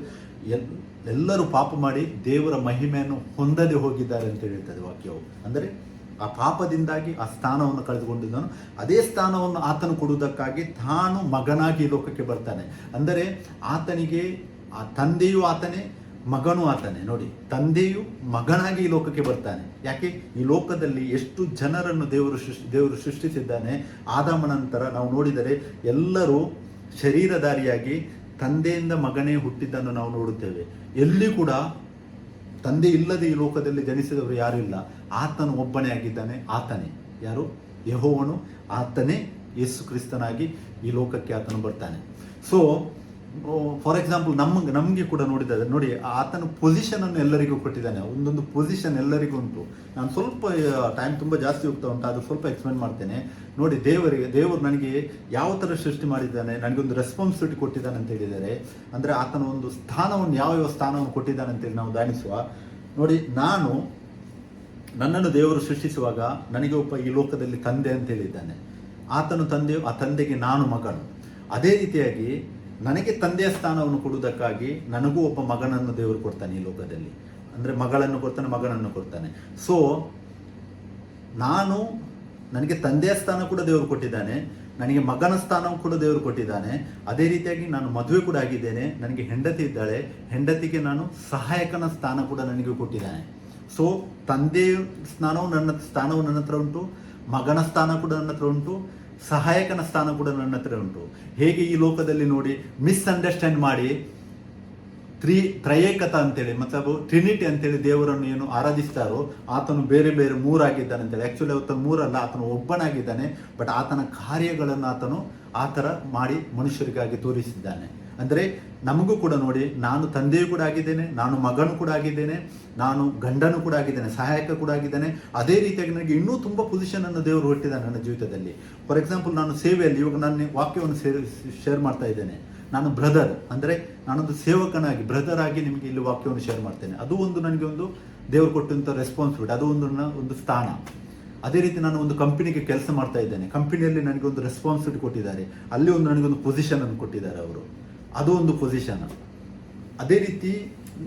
Speaker 1: ಎಲ್ಲರೂ ಪಾಪ ಮಾಡಿ ದೇವರ ಮಹಿಮೆಯನ್ನು ಹೊಂದದೆ ಹೋಗಿದ್ದಾರೆ ಅಂತ ಹೇಳ್ತದೆ ವಾಕ್ಯವು. ಅಂದರೆ ಆ ಪಾಪದಿಂದಾಗಿ ಆ ಸ್ಥಾನವನ್ನು ಕಳೆದುಕೊಂಡಿದ್ದನು, ಅದೇ ಸ್ಥಾನವನ್ನು ಆತನು ಕೊಡುವುದಕ್ಕಾಗಿ ತಾನು ಮಗನಾಗಿ ಈ ಲೋಕಕ್ಕೆ ಬರ್ತಾನೆ. ಅಂದರೆ ಆತನಿಗೆ ಆ ತಂದೆಯೂ ಆತನೇ, ಮಗನೂ ಆತನೇ. ನೋಡಿ, ತಂದೆಯು ಮಗನಾಗಿ ಈ ಲೋಕಕ್ಕೆ ಬರ್ತಾನೆ. ಯಾಕೆ? ಈ ಲೋಕದಲ್ಲಿ ಎಷ್ಟು ಜನರನ್ನು ದೇವರು ಸೃಷ್ಟಿಸಿದ್ದಾನೆ. ಆದಾಮನ ನಂತರ ನಾವು ನೋಡಿದರೆ ಎಲ್ಲರೂ ಶರೀರಧಾರಿಯಾಗಿ ತಂದೆಯಿಂದ ಮಗನೇ ಹುಟ್ಟಿದ್ದನ್ನು ನಾವು ನೋಡುತ್ತೇವೆ. ಎಲ್ಲಿ ಕೂಡ ತಂದೆ ಇಲ್ಲದೆ ಈ ಲೋಕದಲ್ಲಿ ಜನಿಸಿದವರು ಯಾರೂ ಇಲ್ಲ. ಆತನು ಒಬ್ಬನೇ ಆಗಿದ್ದಾನೆ. ಆತನೇ ಯಾರು? ಯೆಹೋವನು. ಆತನೇ ಯೇಸು ಕ್ರಿಸ್ತನಾಗಿ ಈ ಲೋಕಕ್ಕೆ ಆತನು ಬರ್ತಾನೆ. ಸೊ ಫಾರ್ ಎಕ್ಸಾಂಪಲ್ ನಮಗೆ ಕೂಡ ನೋಡಿ, ಆತನ ಪೊಸಿಷನ್ ಅನ್ನು ಎಲ್ಲರಿಗೂ ಕೊಟ್ಟಿದ್ದಾನೆ. ಒಂದೊಂದು ಪೊಸಿಷನ್ ಎಲ್ಲರಿಗೂ ಉಂಟು. ನಾನು ಸ್ವಲ್ಪ ಟೈಮ್ ತುಂಬ ಜಾಸ್ತಿ ಹೋಗ್ತಾ ಉಂಟು, ಅದು ಸ್ವಲ್ಪ ಎಕ್ಸ್ಪ್ಲೇನ್ ಮಾಡ್ತೇನೆ. ನೋಡಿ, ದೇವರು ನನಗೆ ಯಾವ ಥರ ಸೃಷ್ಟಿ ಮಾಡಿದ್ದಾನೆ, ನನಗೊಂದು ರೆಸ್ಪಾನ್ಸಿಬಿಲಿಟಿ ಕೊಟ್ಟಿದ್ದಾನೆ ಅಂತ ಹೇಳಿದರೆ, ಅಂದರೆ ಆತನ ಒಂದು ಸ್ಥಾನವನ್ನು ಯಾವ ಸ್ಥಾನವನ್ನು ಕೊಟ್ಟಿದ್ದಾನೆ ಅಂತೇಳಿ ನಾವು ಧ್ಯಾನಿಸುವ. ನೋಡಿ, ನನ್ನನ್ನು ದೇವರು ಸೃಷ್ಟಿಸುವಾಗ ನನಗೆ ಒಬ್ಬ ಈ ಲೋಕದಲ್ಲಿ ತಂದೆ ಅಂತ ಹೇಳಿದ್ದಾನೆ. ಆತನು ತಂದೆಯು, ಆ ತಂದೆಗೆ ನಾನು ಮಗನು. ಅದೇ ರೀತಿಯಾಗಿ ನನಗೆ ತಂದೆಯ ಸ್ಥಾನವನ್ನು ಕೊಡುವುದಕ್ಕಾಗಿ ನನಗೂ ಒಬ್ಬ ಮಗನನ್ನು ದೇವರು ಕೊಡ್ತಾನೆ ಈ ಲೋಕದಲ್ಲಿ. ಅಂದರೆ ಮಗಳನ್ನು ಕೊಡ್ತಾನೆ, ಮಗನನ್ನು ಕೊಡ್ತಾನೆ. ಸೊ ನನಗೆ ತಂದೆಯ ಸ್ಥಾನ ಕೂಡ ದೇವರು ಕೊಟ್ಟಿದ್ದಾನೆ, ನನಗೆ ಮಗನ ಸ್ಥಾನವು ಕೂಡ ದೇವರು ಕೊಟ್ಟಿದ್ದಾನೆ. ಅದೇ ರೀತಿಯಾಗಿ ನಾನು ಮದುವೆ ಕೂಡ ಆಗಿದ್ದೇನೆ, ನನಗೆ ಹೆಂಡತಿ ಇದ್ದಾಳೆ, ಹೆಂಡತಿಗೆ ನಾನು ಸಹಾಯಕನ ಸ್ಥಾನ ಕೂಡ ನನಗೆ ಕೊಟ್ಟಿದ್ದಾನೆ. ಸೊ ತಂದೆಯ ಸ್ಥಾನವು ನನ್ನ ಹತ್ರ ಉಂಟು, ಮಗನ ಸ್ಥಾನ ಕೂಡ ನನ್ನ ಹತ್ರ ಉಂಟು, ಸಹಾಯಕನ ಸ್ಥಾನ ಕೂಡ ನನ್ನ ಹತ್ರ ಉಂಟು. ಹೇಗೆ ಈ ಲೋಕದಲ್ಲಿ ನೋಡಿ ಮಿಸ್ಅಂಡರ್ಸ್ಟ್ಯಾಂಡ್ ಮಾಡಿ ತ್ರಯೇಕತ ಅಂತೇಳಿ ಮತ್ತು ಟ್ರಿನಿಟಿ ಅಂತೇಳಿ ದೇವರನ್ನು ಏನು ಆರಾಧಿಸ್ತಾರೋ, ಆತನು ಬೇರೆ ಬೇರೆ ಮೂರಾಗಿದ್ದಾನೆ ಅಂತೇಳಿ. ಆ್ಯಕ್ಚುಲಿ ಆತನು ಮೂರಲ್ಲ, ಆತನು ಒಬ್ಬನಾಗಿದ್ದಾನೆ. ಬಟ್ ಆತನ ಕಾರ್ಯಗಳನ್ನು ಆತನು ಆ ಥರ ಮಾಡಿ ಮನುಷ್ಯರಿಗಾಗಿ ತೋರಿಸಿದ್ದಾನೆ. ಅಂದರೆ ನಮಗೂ ಕೂಡ ನೋಡಿ, ನಾನು ತಂದೆಯೂ ಕೂಡ ಆಗಿದ್ದೇನೆ, ನಾನು ಮಗನೂ ಕೂಡ ಆಗಿದ್ದೇನೆ, ನಾನು ಗಂಡನೂ ಕೂಡ ಆಗಿದ್ದೇನೆ, ಸಹಾಯಕ ಕೂಡ ಆಗಿದ್ದೇನೆ. ಅದೇ ರೀತಿಯಾಗಿ ನನಗೆ ಇನ್ನೂ ತುಂಬ ಪೊಸಿಷನನ್ನು ದೇವರು ಹೊಟ್ಟಿದ್ದಾನೆ ನನ್ನ ಜೀವಿತದಲ್ಲಿ. ಫಾರ್ ಎಕ್ಸಾಂಪಲ್, ನಾನು ಸೇವೆಯಲ್ಲಿ ಇವಾಗ ನಾನು ವಾಕ್ಯವನ್ನು ಶೇರ್ ಮಾಡ್ತಾ ಇದ್ದೇನೆ. ನಾನು ಬ್ರದರ್, ಅಂದರೆ ನಾನೊಂದು ಸೇವಕನಾಗಿ ಬ್ರದರ್ ಆಗಿ ನಿಮಗೆ ಇಲ್ಲಿ ವಾಕ್ಯವನ್ನು ಶೇರ್ ಮಾಡ್ತೇನೆ. ಅದು ಒಂದು ನನಗೆ ಒಂದು ದೇವರು ಕೊಟ್ಟಂಥ ರೆಸ್ಪಾನ್ಸಿಬಿಲಿಟಿ, ಅದು ಒಂದು ಸ್ಥಾನ. ಅದೇ ರೀತಿ ನಾನು ಒಂದು ಕಂಪನಿಗೆ ಕೆಲಸ ಮಾಡ್ತಾ ಇದ್ದೇನೆ, ಕಂಪನಿಯಲ್ಲಿ ನನಗೆ ಒಂದು ರೆಸ್ಪಾನ್ಸಿಬಿಲಿಟಿ ಕೊಟ್ಟಿದ್ದಾರೆ, ಅಲ್ಲಿ ನನಗೊಂದು ಪೊಸಿಷನನ್ನು ಕೊಟ್ಟಿದ್ದಾರೆ ಅವರು, ಅದು ಒಂದು ಪೊಸಿಷನ್. ಅದೇ ರೀತಿ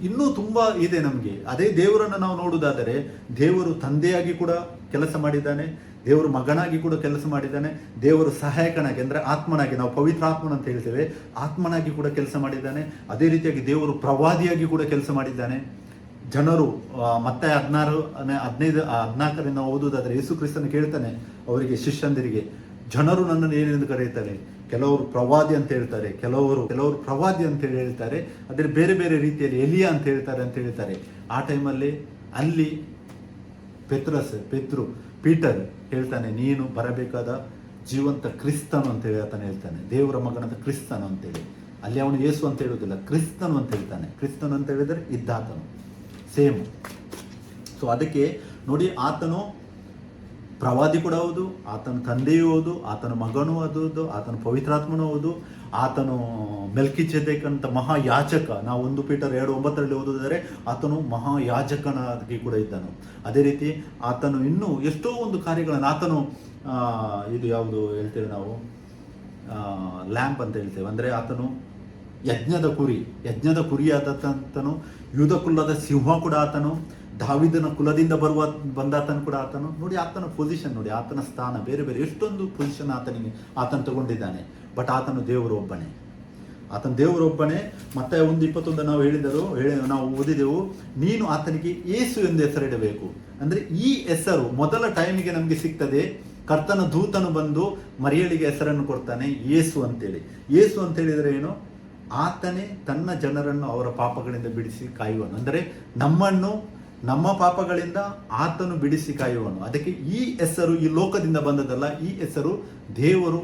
Speaker 1: ಇನ್ನೂ ತುಂಬ ಇದೆ ನಮಗೆ. ಅದೇ ದೇವರನ್ನು ನಾವು ನೋಡುವುದಾದರೆ, ದೇವರು ತಂದೆಯಾಗಿ ಕೂಡ ಕೆಲಸ ಮಾಡಿದ್ದಾನೆ, ದೇವರು ಮಗನಾಗಿ ಕೂಡ ಕೆಲಸ ಮಾಡಿದ್ದಾನೆ, ದೇವರು ಸಹಾಯಕನಾಗಿ ಅಂದರೆ ಆತ್ಮನಾಗಿ, ನಾವು ಪವಿತ್ರ ಆತ್ಮನ ಅಂತ ಹೇಳ್ತೇವೆ, ಆತ್ಮನಾಗಿ ಕೂಡ ಕೆಲಸ ಮಾಡಿದ್ದಾನೆ. ಅದೇ ರೀತಿಯಾಗಿ ದೇವರು ಪ್ರವಾದಿಯಾಗಿ ಕೂಡ ಕೆಲಸ ಮಾಡಿದ್ದಾನೆ. ಜನರು ಮತ್ತೆ 14 ಓದುವುದಾದರೆ ಯೇಸು ಕ್ರಿಸ್ತನು ಕೇಳ್ತಾನೆ ಅವರಿಗೆ, ಶಿಷ್ಯಂದಿರಿಗೆ, ಜನರು ನನ್ನನ್ನು ಏನೆಂದು ಕರೆಯುತ್ತಾರೆ? ಕೆಲವರು ಪ್ರವಾದಿ ಅಂತ ಹೇಳ್ತಾರೆ, ಕೆಲವರು ಪ್ರವಾದಿ ಅಂತ ಹೇಳ್ತಾರೆ, ಅದ್ರ ಬೇರೆ ಬೇರೆ ರೀತಿಯಲ್ಲಿ ಎಲಿಯಾ ಅಂತ ಹೇಳ್ತಾರೆ. ಆ ಟೈಮಲ್ಲಿ ಅಲ್ಲಿ ಪೀಟರ್ ಹೇಳ್ತಾನೆ, ನೀನು ಬರಬೇಕಾದ ಜೀವಂತ ಕ್ರಿಸ್ತನು ಅಂತೇಳಿ ಆತನು ಹೇಳ್ತಾನೆ, ದೇವರ ಮಗನಾದ ಕ್ರಿಸ್ತನು ಅಂತೇಳಿ. ಅಲ್ಲಿ ಅವನು ಯೇಸು ಅಂತ ಹೇಳುವುದಿಲ್ಲ, ಕ್ರಿಸ್ತನು ಅಂತ ಹೇಳ್ತಾನೆ. ಕ್ರಿಸ್ತನು ಅಂತ ಹೇಳಿದರೆ ಇದ್ದಾತನು, ಸೇಮ್. ಸೊ ಅದಕ್ಕೆ ನೋಡಿ, ಆತನು ಪ್ರವಾದಿ ಕೂಡ ಹೌದು, ಆತನ ತಂದೆಯೂ ಹೌದು, ಆತನ ಮಗನೂ ಹೌದು, ಆತನ ಪವಿತ್ರಾತ್ಮನೂ ಹೌದು, ಆತನು ಮೆಲ್ಕಿಚೆದೇಕ್ ಅಂತ ಮಹಾಯಾಜಕ. ನಾವು 1 ಪೀಟರ್ 2:9 ಓದಿದರೆ ಆತನು ಮಹಾಯಾಜಕನಾಗಿ ಕೂಡ ಇದ್ದನು. ಅದೇ ರೀತಿ ಆತನು ಇನ್ನೂ ಎಷ್ಟೋ ಒಂದು ಕಾರ್ಯಗಳನ್ನು ಆತನು ಇದು ಯಾವುದು ಹೇಳ್ತೇವೆ ನಾವು, ಲ್ಯಾಂಪ್ ಅಂತ ಹೇಳ್ತೇವೆ. ಅಂದರೆ ಆತನು ಯಜ್ಞದ ಕುರಿಯಾದತನು, ಯೂದ ಕುಲದ ಸಿಂಹ ಕೂಡ ಆತನು, ದಾವಿದನ ಕುಲದಿಂದ ಬಂದಾತನು ಕೂಡ ಆತನು. ನೋಡಿ ಆತನ ಪೊಸಿಷನ್, ನೋಡಿ ಆತನ ಸ್ಥಾನ, ಬೇರೆ ಬೇರೆ ಎಷ್ಟೊಂದು ಪೊಸಿಷನ್ ಆತನು ತಗೊಂಡಿದ್ದಾನೆ. ಬಟ್ ಆತನು ದೇವರೊಬ್ಬನೇ. ಮತ್ತೆ 1:21 ನಾವು ಓದಿದೆವು, ನೀನು ಆತನಿಗೆ ಯೇಸು ಎಂದು ಹೆಸರಿಡಬೇಕು. ಅಂದರೆ ಈ ಹೆಸರು ಮೊದಲ ಟೈಮಿಗೆ ನಮಗೆ ಸಿಗ್ತದೆ. ಕರ್ತನ ದೂತನು ಬಂದು ಮರಿಯಳಿಗೆ ಹೆಸರನ್ನು ಕೊಡ್ತಾನೆ, ಯೇಸು ಅಂತೇಳಿ. ಯೇಸು ಅಂತ ಹೇಳಿದರೆ ಏನು? ಆತನೇ ತನ್ನ ಜನರನ್ನು ಅವರ ಪಾಪಗಳಿಂದ ಬಿಡಿಸಿ ಕಾಯುವನು. ಅಂದರೆ ನಮ್ಮನ್ನು ನಮ್ಮ ಪಾಪಗಳಿಂದ ಆತನು ಬಿಡಿಸಿ ಕಾಯುವನು. ಅದಕ್ಕೆ ಈ ಹೆಸರು ಈ ಲೋಕದಿಂದ ಬಂದದಲ್ಲ, ಈ ಹೆಸರು ದೇವರು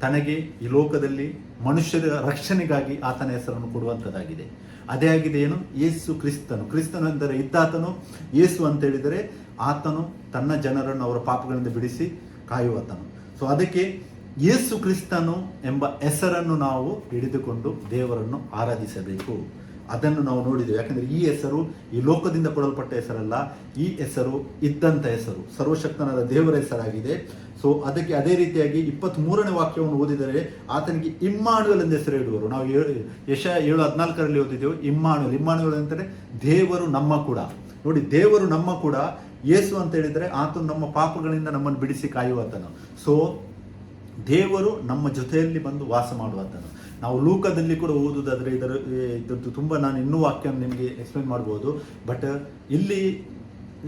Speaker 1: ತನಗೆ ಈ ಲೋಕದಲ್ಲಿ ಮನುಷ್ಯರ ರಕ್ಷಣೆಗಾಗಿ ಆತನ ಹೆಸರನ್ನು ಕೊಡುವಂಥದ್ದಾಗಿದೆ. ಅದೇ ಆಗಿದೆ ಏನು? ಯೇಸು ಕ್ರಿಸ್ತನು ಅಂದರೆ ಇದ್ದಾತನು. ಯೇಸು ಅಂತ ಹೇಳಿದರೆ ಆತನು ತನ್ನ ಜನರನ್ನು ಅವರ ಪಾಪಗಳಿಂದ ಬಿಡಿಸಿ ಕಾಯುವತನು. ಸೊ ಅದಕ್ಕೆ ಯೇಸು ಕ್ರಿಸ್ತನು ಎಂಬ ಹೆಸರನ್ನು ನಾವು ಹಿಡಿದುಕೊಂಡು ದೇವರನ್ನು ಆರಾಧಿಸಬೇಕು. ಅದನ್ನು ನಾವು ನೋಡಿದ್ದೇವೆ. ಯಾಕಂದರೆ ಈ ಹೆಸರು ಈ ಲೋಕದಿಂದ ಕೊಡಲ್ಪಟ್ಟ ಹೆಸರಲ್ಲ, ಈ ಹೆಸರು ಇದ್ದಂಥ ಹೆಸರು, ಸರ್ವಶಕ್ತನಾದ ದೇವರ ಹೆಸರಾಗಿದೆ. ಸೊ ಅದಕ್ಕೆ ಅದೇ ರೀತಿಯಾಗಿ 23ನೇ ವಾಕ್ಯವನ್ನು ಓದಿದರೆ ಆತನಿಗೆ ಇಮ್ಮಾನುವೇಲ್ ಎಂದು ಹೆಸರು ಇಡುವರು. ನಾವು ಯೆಶಾಯ 7:14 ಓದಿದ್ದೇವೆ. ಇಮ್ಮಾನುವೇಲ್ ಅಂತಂದರೆ ದೇವರು ನಮ್ಮ ಕೂಡ. ನೋಡಿ, ದೇವರು ನಮ್ಮ ಕೂಡ. ಯೇಸು ಅಂತ ಹೇಳಿದರೆ ಆತನು ನಮ್ಮ ಪಾಪಗಳಿಂದ ನಮ್ಮನ್ನು ಬಿಡಿಸಿ ಕಾಯುವಾತನು. ಸೊ ದೇವರು ನಮ್ಮ ಜೊತೆಯಲ್ಲಿ ಬಂದು ವಾಸ ಮಾಡುವಾತನು. ನಾವು ಲೂಕದಲ್ಲಿ ಕೂಡ ಓದುವುದಾದರೆ ಇದರದ್ದು ತುಂಬ ನಾನು ಇನ್ನೂ ವಾಕ್ಯ ನಿಮಗೆ ಎಕ್ಸ್ಪ್ಲೇನ್ ಮಾಡ್ಬೋದು. ಬಟ್ ಇಲ್ಲಿ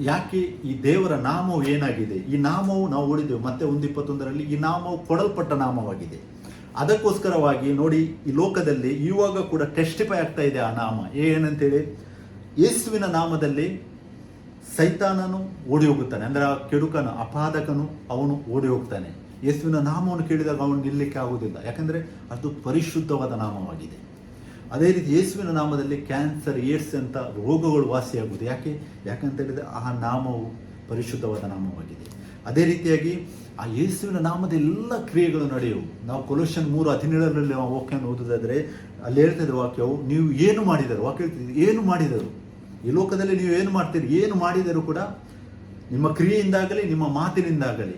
Speaker 1: ಯಾಕೆ ಈ ದೇವರ ನಾಮವು ಏನಾಗಿದೆ, ಈ ನಾಮವು ನಾವು ಓದಿದ್ದೇವೆ ಮತ್ತೆ 1:21 ಈ ನಾಮವು ಕೊಡಲ್ಪಟ್ಟ ನಾಮವಾಗಿದೆ. ಅದಕ್ಕೋಸ್ಕರವಾಗಿ ನೋಡಿ, ಈ ಲೋಕದಲ್ಲಿ ಇವಾಗ ಕೂಡ ಟೆಸ್ಟಿಫೈ ಆಗ್ತಾ ಇದೆ ಆ ನಾಮ ಏನಂತೇಳಿ. ಯೇಸುವಿನ ನಾಮದಲ್ಲಿ ಸೈತಾನನು ಓಡಿ ಹೋಗುತ್ತಾನೆ, ಅಂದರೆ ಆ ಕೆಡುಕನು, ಅಪಾದಕನು ಅವನು ಓಡಿ ಹೋಗ್ತಾನೆ. ಯೇಸುವಿನ ನಾಮವನ್ನು ಕೇಳಿದಾಗ ಅವನು ನಿಲ್ಲಕ್ಕೆ ಆಗುವುದಿಲ್ಲ, ಯಾಕಂದರೆ ಅದು ಪರಿಶುದ್ಧವಾದ ನಾಮವಾಗಿದೆ. ಅದೇ ರೀತಿ ಯೇಸುವಿನ ನಾಮದಲ್ಲಿ ಕ್ಯಾನ್ಸರ್, ಏಡ್ಸ್ ಅಂತ ರೋಗಗಳು ವಾಸಿಯಾಗುವುದು. ಯಾಕಂತ ಹೇಳಿದರೆ ಆ ನಾಮವು ಪರಿಶುದ್ಧವಾದ ನಾಮವಾಗಿದೆ. ಅದೇ ರೀತಿಯಾಗಿ ಆ ಯೇಸುವಿನ ನಾಮದ ಎಲ್ಲ ಕ್ರಿಯೆಗಳು ನಡೆಯುವು. ನಾವು ಕೊಲೋಷನ್ 3:17 ನಾವು ವಾಕ್ಯವನ್ನು ಓದುವುದಾದರೆ ಅಲ್ಲಿ ಹೇಳ್ತದೆ ವಾಕ್ಯವು, ನೀವು ಏನು ಮಾಡಿದರು, ವಾಕ್ಯ ಹೇಳ್ತಿದ್ದೀವಿ ಏನು ಮಾಡಿದರು, ಈ ಲೋಕದಲ್ಲಿ ನೀವು ಏನು ಮಾಡ್ತೀರಿ, ಏನು ಮಾಡಿದರೂ ಕೂಡ ನಿಮ್ಮ ಕ್ರಿಯೆಯಿಂದಾಗಲಿ ನಿಮ್ಮ ಮಾತಿನಿಂದಾಗಲಿ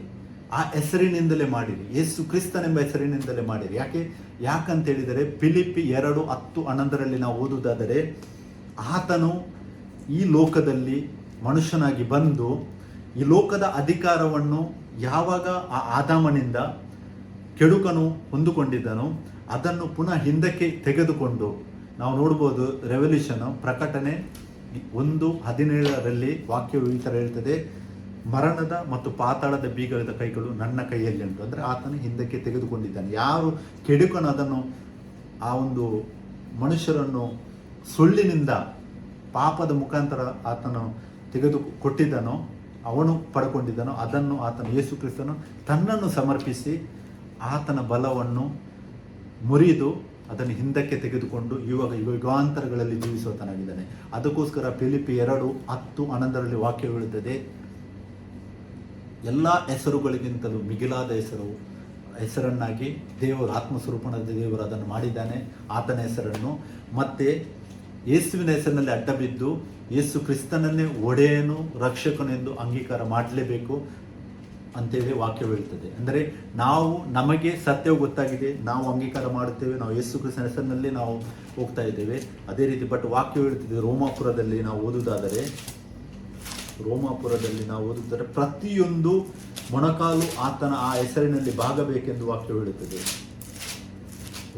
Speaker 1: ಆ ಹೆಸರಿನಿಂದಲೇ ಮಾಡಿರಿ, ಯೇಸು ಕ್ರಿಸ್ತನೆಂಬ ಹೆಸರಿನಿಂದಲೇ ಮಾಡಿರಿ. ಯಾಕಂತ ಹೇಳಿದರೆ ಫಿಲಿಪ್ಪಿ 2:10-11 ನಾವು ಓದುವುದಾದರೆ, ಆತನು ಈ ಲೋಕದಲ್ಲಿ ಮನುಷ್ಯನಾಗಿ ಬಂದು ಈ ಲೋಕದ ಅಧಿಕಾರವನ್ನು ಯಾವಾಗ ಆ ಆದಾಮನಿಂದ ಕೆಡುಕನು ಹೊಂದಿಕೊಂಡಿದ್ದನೋ ಅದನ್ನು ಪುನಃ ಹಿಂದಕ್ಕೆ ತೆಗೆದುಕೊಂಡು, ನಾವು ನೋಡ್ಬೋದು ರೆವಲ್ಯೂಷನ್ ಪ್ರಕಟಣೆ 1:17 ವಾಕ್ಯವು ಈ ಥರ ಹೇಳ್ತದೆ, ಮರಣದ ಮತ್ತು ಪಾತಾಳದ ಬೀಗದ ಕೈಗಳು ನನ್ನ ಕೈಯಲ್ಲಿ ಉಂಟು. ಅಂದರೆ ಆತನು ಹಿಂದಕ್ಕೆ ತೆಗೆದುಕೊಂಡಿದ್ದಾನೆ. ಯಾರು ಕೆಡುಕನು ಅದನ್ನು ಆ ಒಂದು ಮನುಷ್ಯರನ್ನು ಸುಳ್ಳಿನಿಂದ ಪಾಪದ ಮುಖಾಂತರ ಆತನು ತೆಗೆದುಕೊಟ್ಟಿದ್ದಾನೋ, ಅವನು ಪಡ್ಕೊಂಡಿದ್ದಾನೋ, ಅದನ್ನು ಆತನು ಯೇಸು ಕ್ರಿಸ್ತನು ತನ್ನನ್ನು ಸಮರ್ಪಿಸಿ ಆತನ ಬಲವನ್ನು ಮುರಿದು ಅದನ್ನು ಹಿಂದಕ್ಕೆ ತೆಗೆದುಕೊಂಡು ಇವಾಗ ಯುಗಾಂತರಗಳಲ್ಲಿ ಜೀವಿಸುವತನಾಗಿದ್ದಾನೆ. ಅದಕ್ಕೋಸ್ಕರ ಫಿಲಿಪ್ಪಿ 2:10-11 ವಾಕ್ಯ ಹೇಳುತ್ತದೆ, ಎಲ್ಲ ಹೆಸರುಗಳಿಗಿಂತಲೂ ಮಿಗಿಲಾದ ಹೆಸರನ್ನಾಗಿ ದೇವರು, ಆತ್ಮಸ್ವರೂಪನಾದ ದೇವರು ಅದನ್ನು ಮಾಡಿದ್ದಾನೆ, ಆತನ ಹೆಸರನ್ನು. ಮತ್ತೆ ಯೇಸುವಿನ ಹೆಸರಿನಲ್ಲಿ ಅಡ್ಡಬಿದ್ದು ಯೇಸು ಕ್ರಿಸ್ತನನ್ನೇ ಒಡೆಯನು ರಕ್ಷಕನು ಎಂದು ಅಂಗೀಕಾರ ಮಾಡಲೇಬೇಕು ಅಂತೇಳಿ ವಾಕ್ಯ ಹೇಳ್ತದೆ. ಅಂದರೆ ನಮಗೆ ಸತ್ಯವು ಗೊತ್ತಾಗಿದೆ, ನಾವು ಅಂಗೀಕಾರ ಮಾಡುತ್ತೇವೆ, ನಾವು ಯೇಸು ಕ್ರಿಸ್ತನ ಹೆಸರಿನಲ್ಲಿ ನಾವು ಹೋಗ್ತಾ ಇದ್ದೇವೆ. ಅದೇ ರೀತಿ ಬಟ್ ವಾಕ್ಯ ಹೇಳ್ತಿದೆ ರೋಮಾಪುರದಲ್ಲಿ ನಾವು ಓದುವುದಾದರೆ ಪ್ರತಿಯೊಂದು ಮೊಣಕಾಲು ಆತನ ಆ ಹೆಸರಿನಲ್ಲಿ ಭಾಗಬೇಕೆಂದು ವಾಕ್ಯ ಹೇಳುತ್ತದೆ.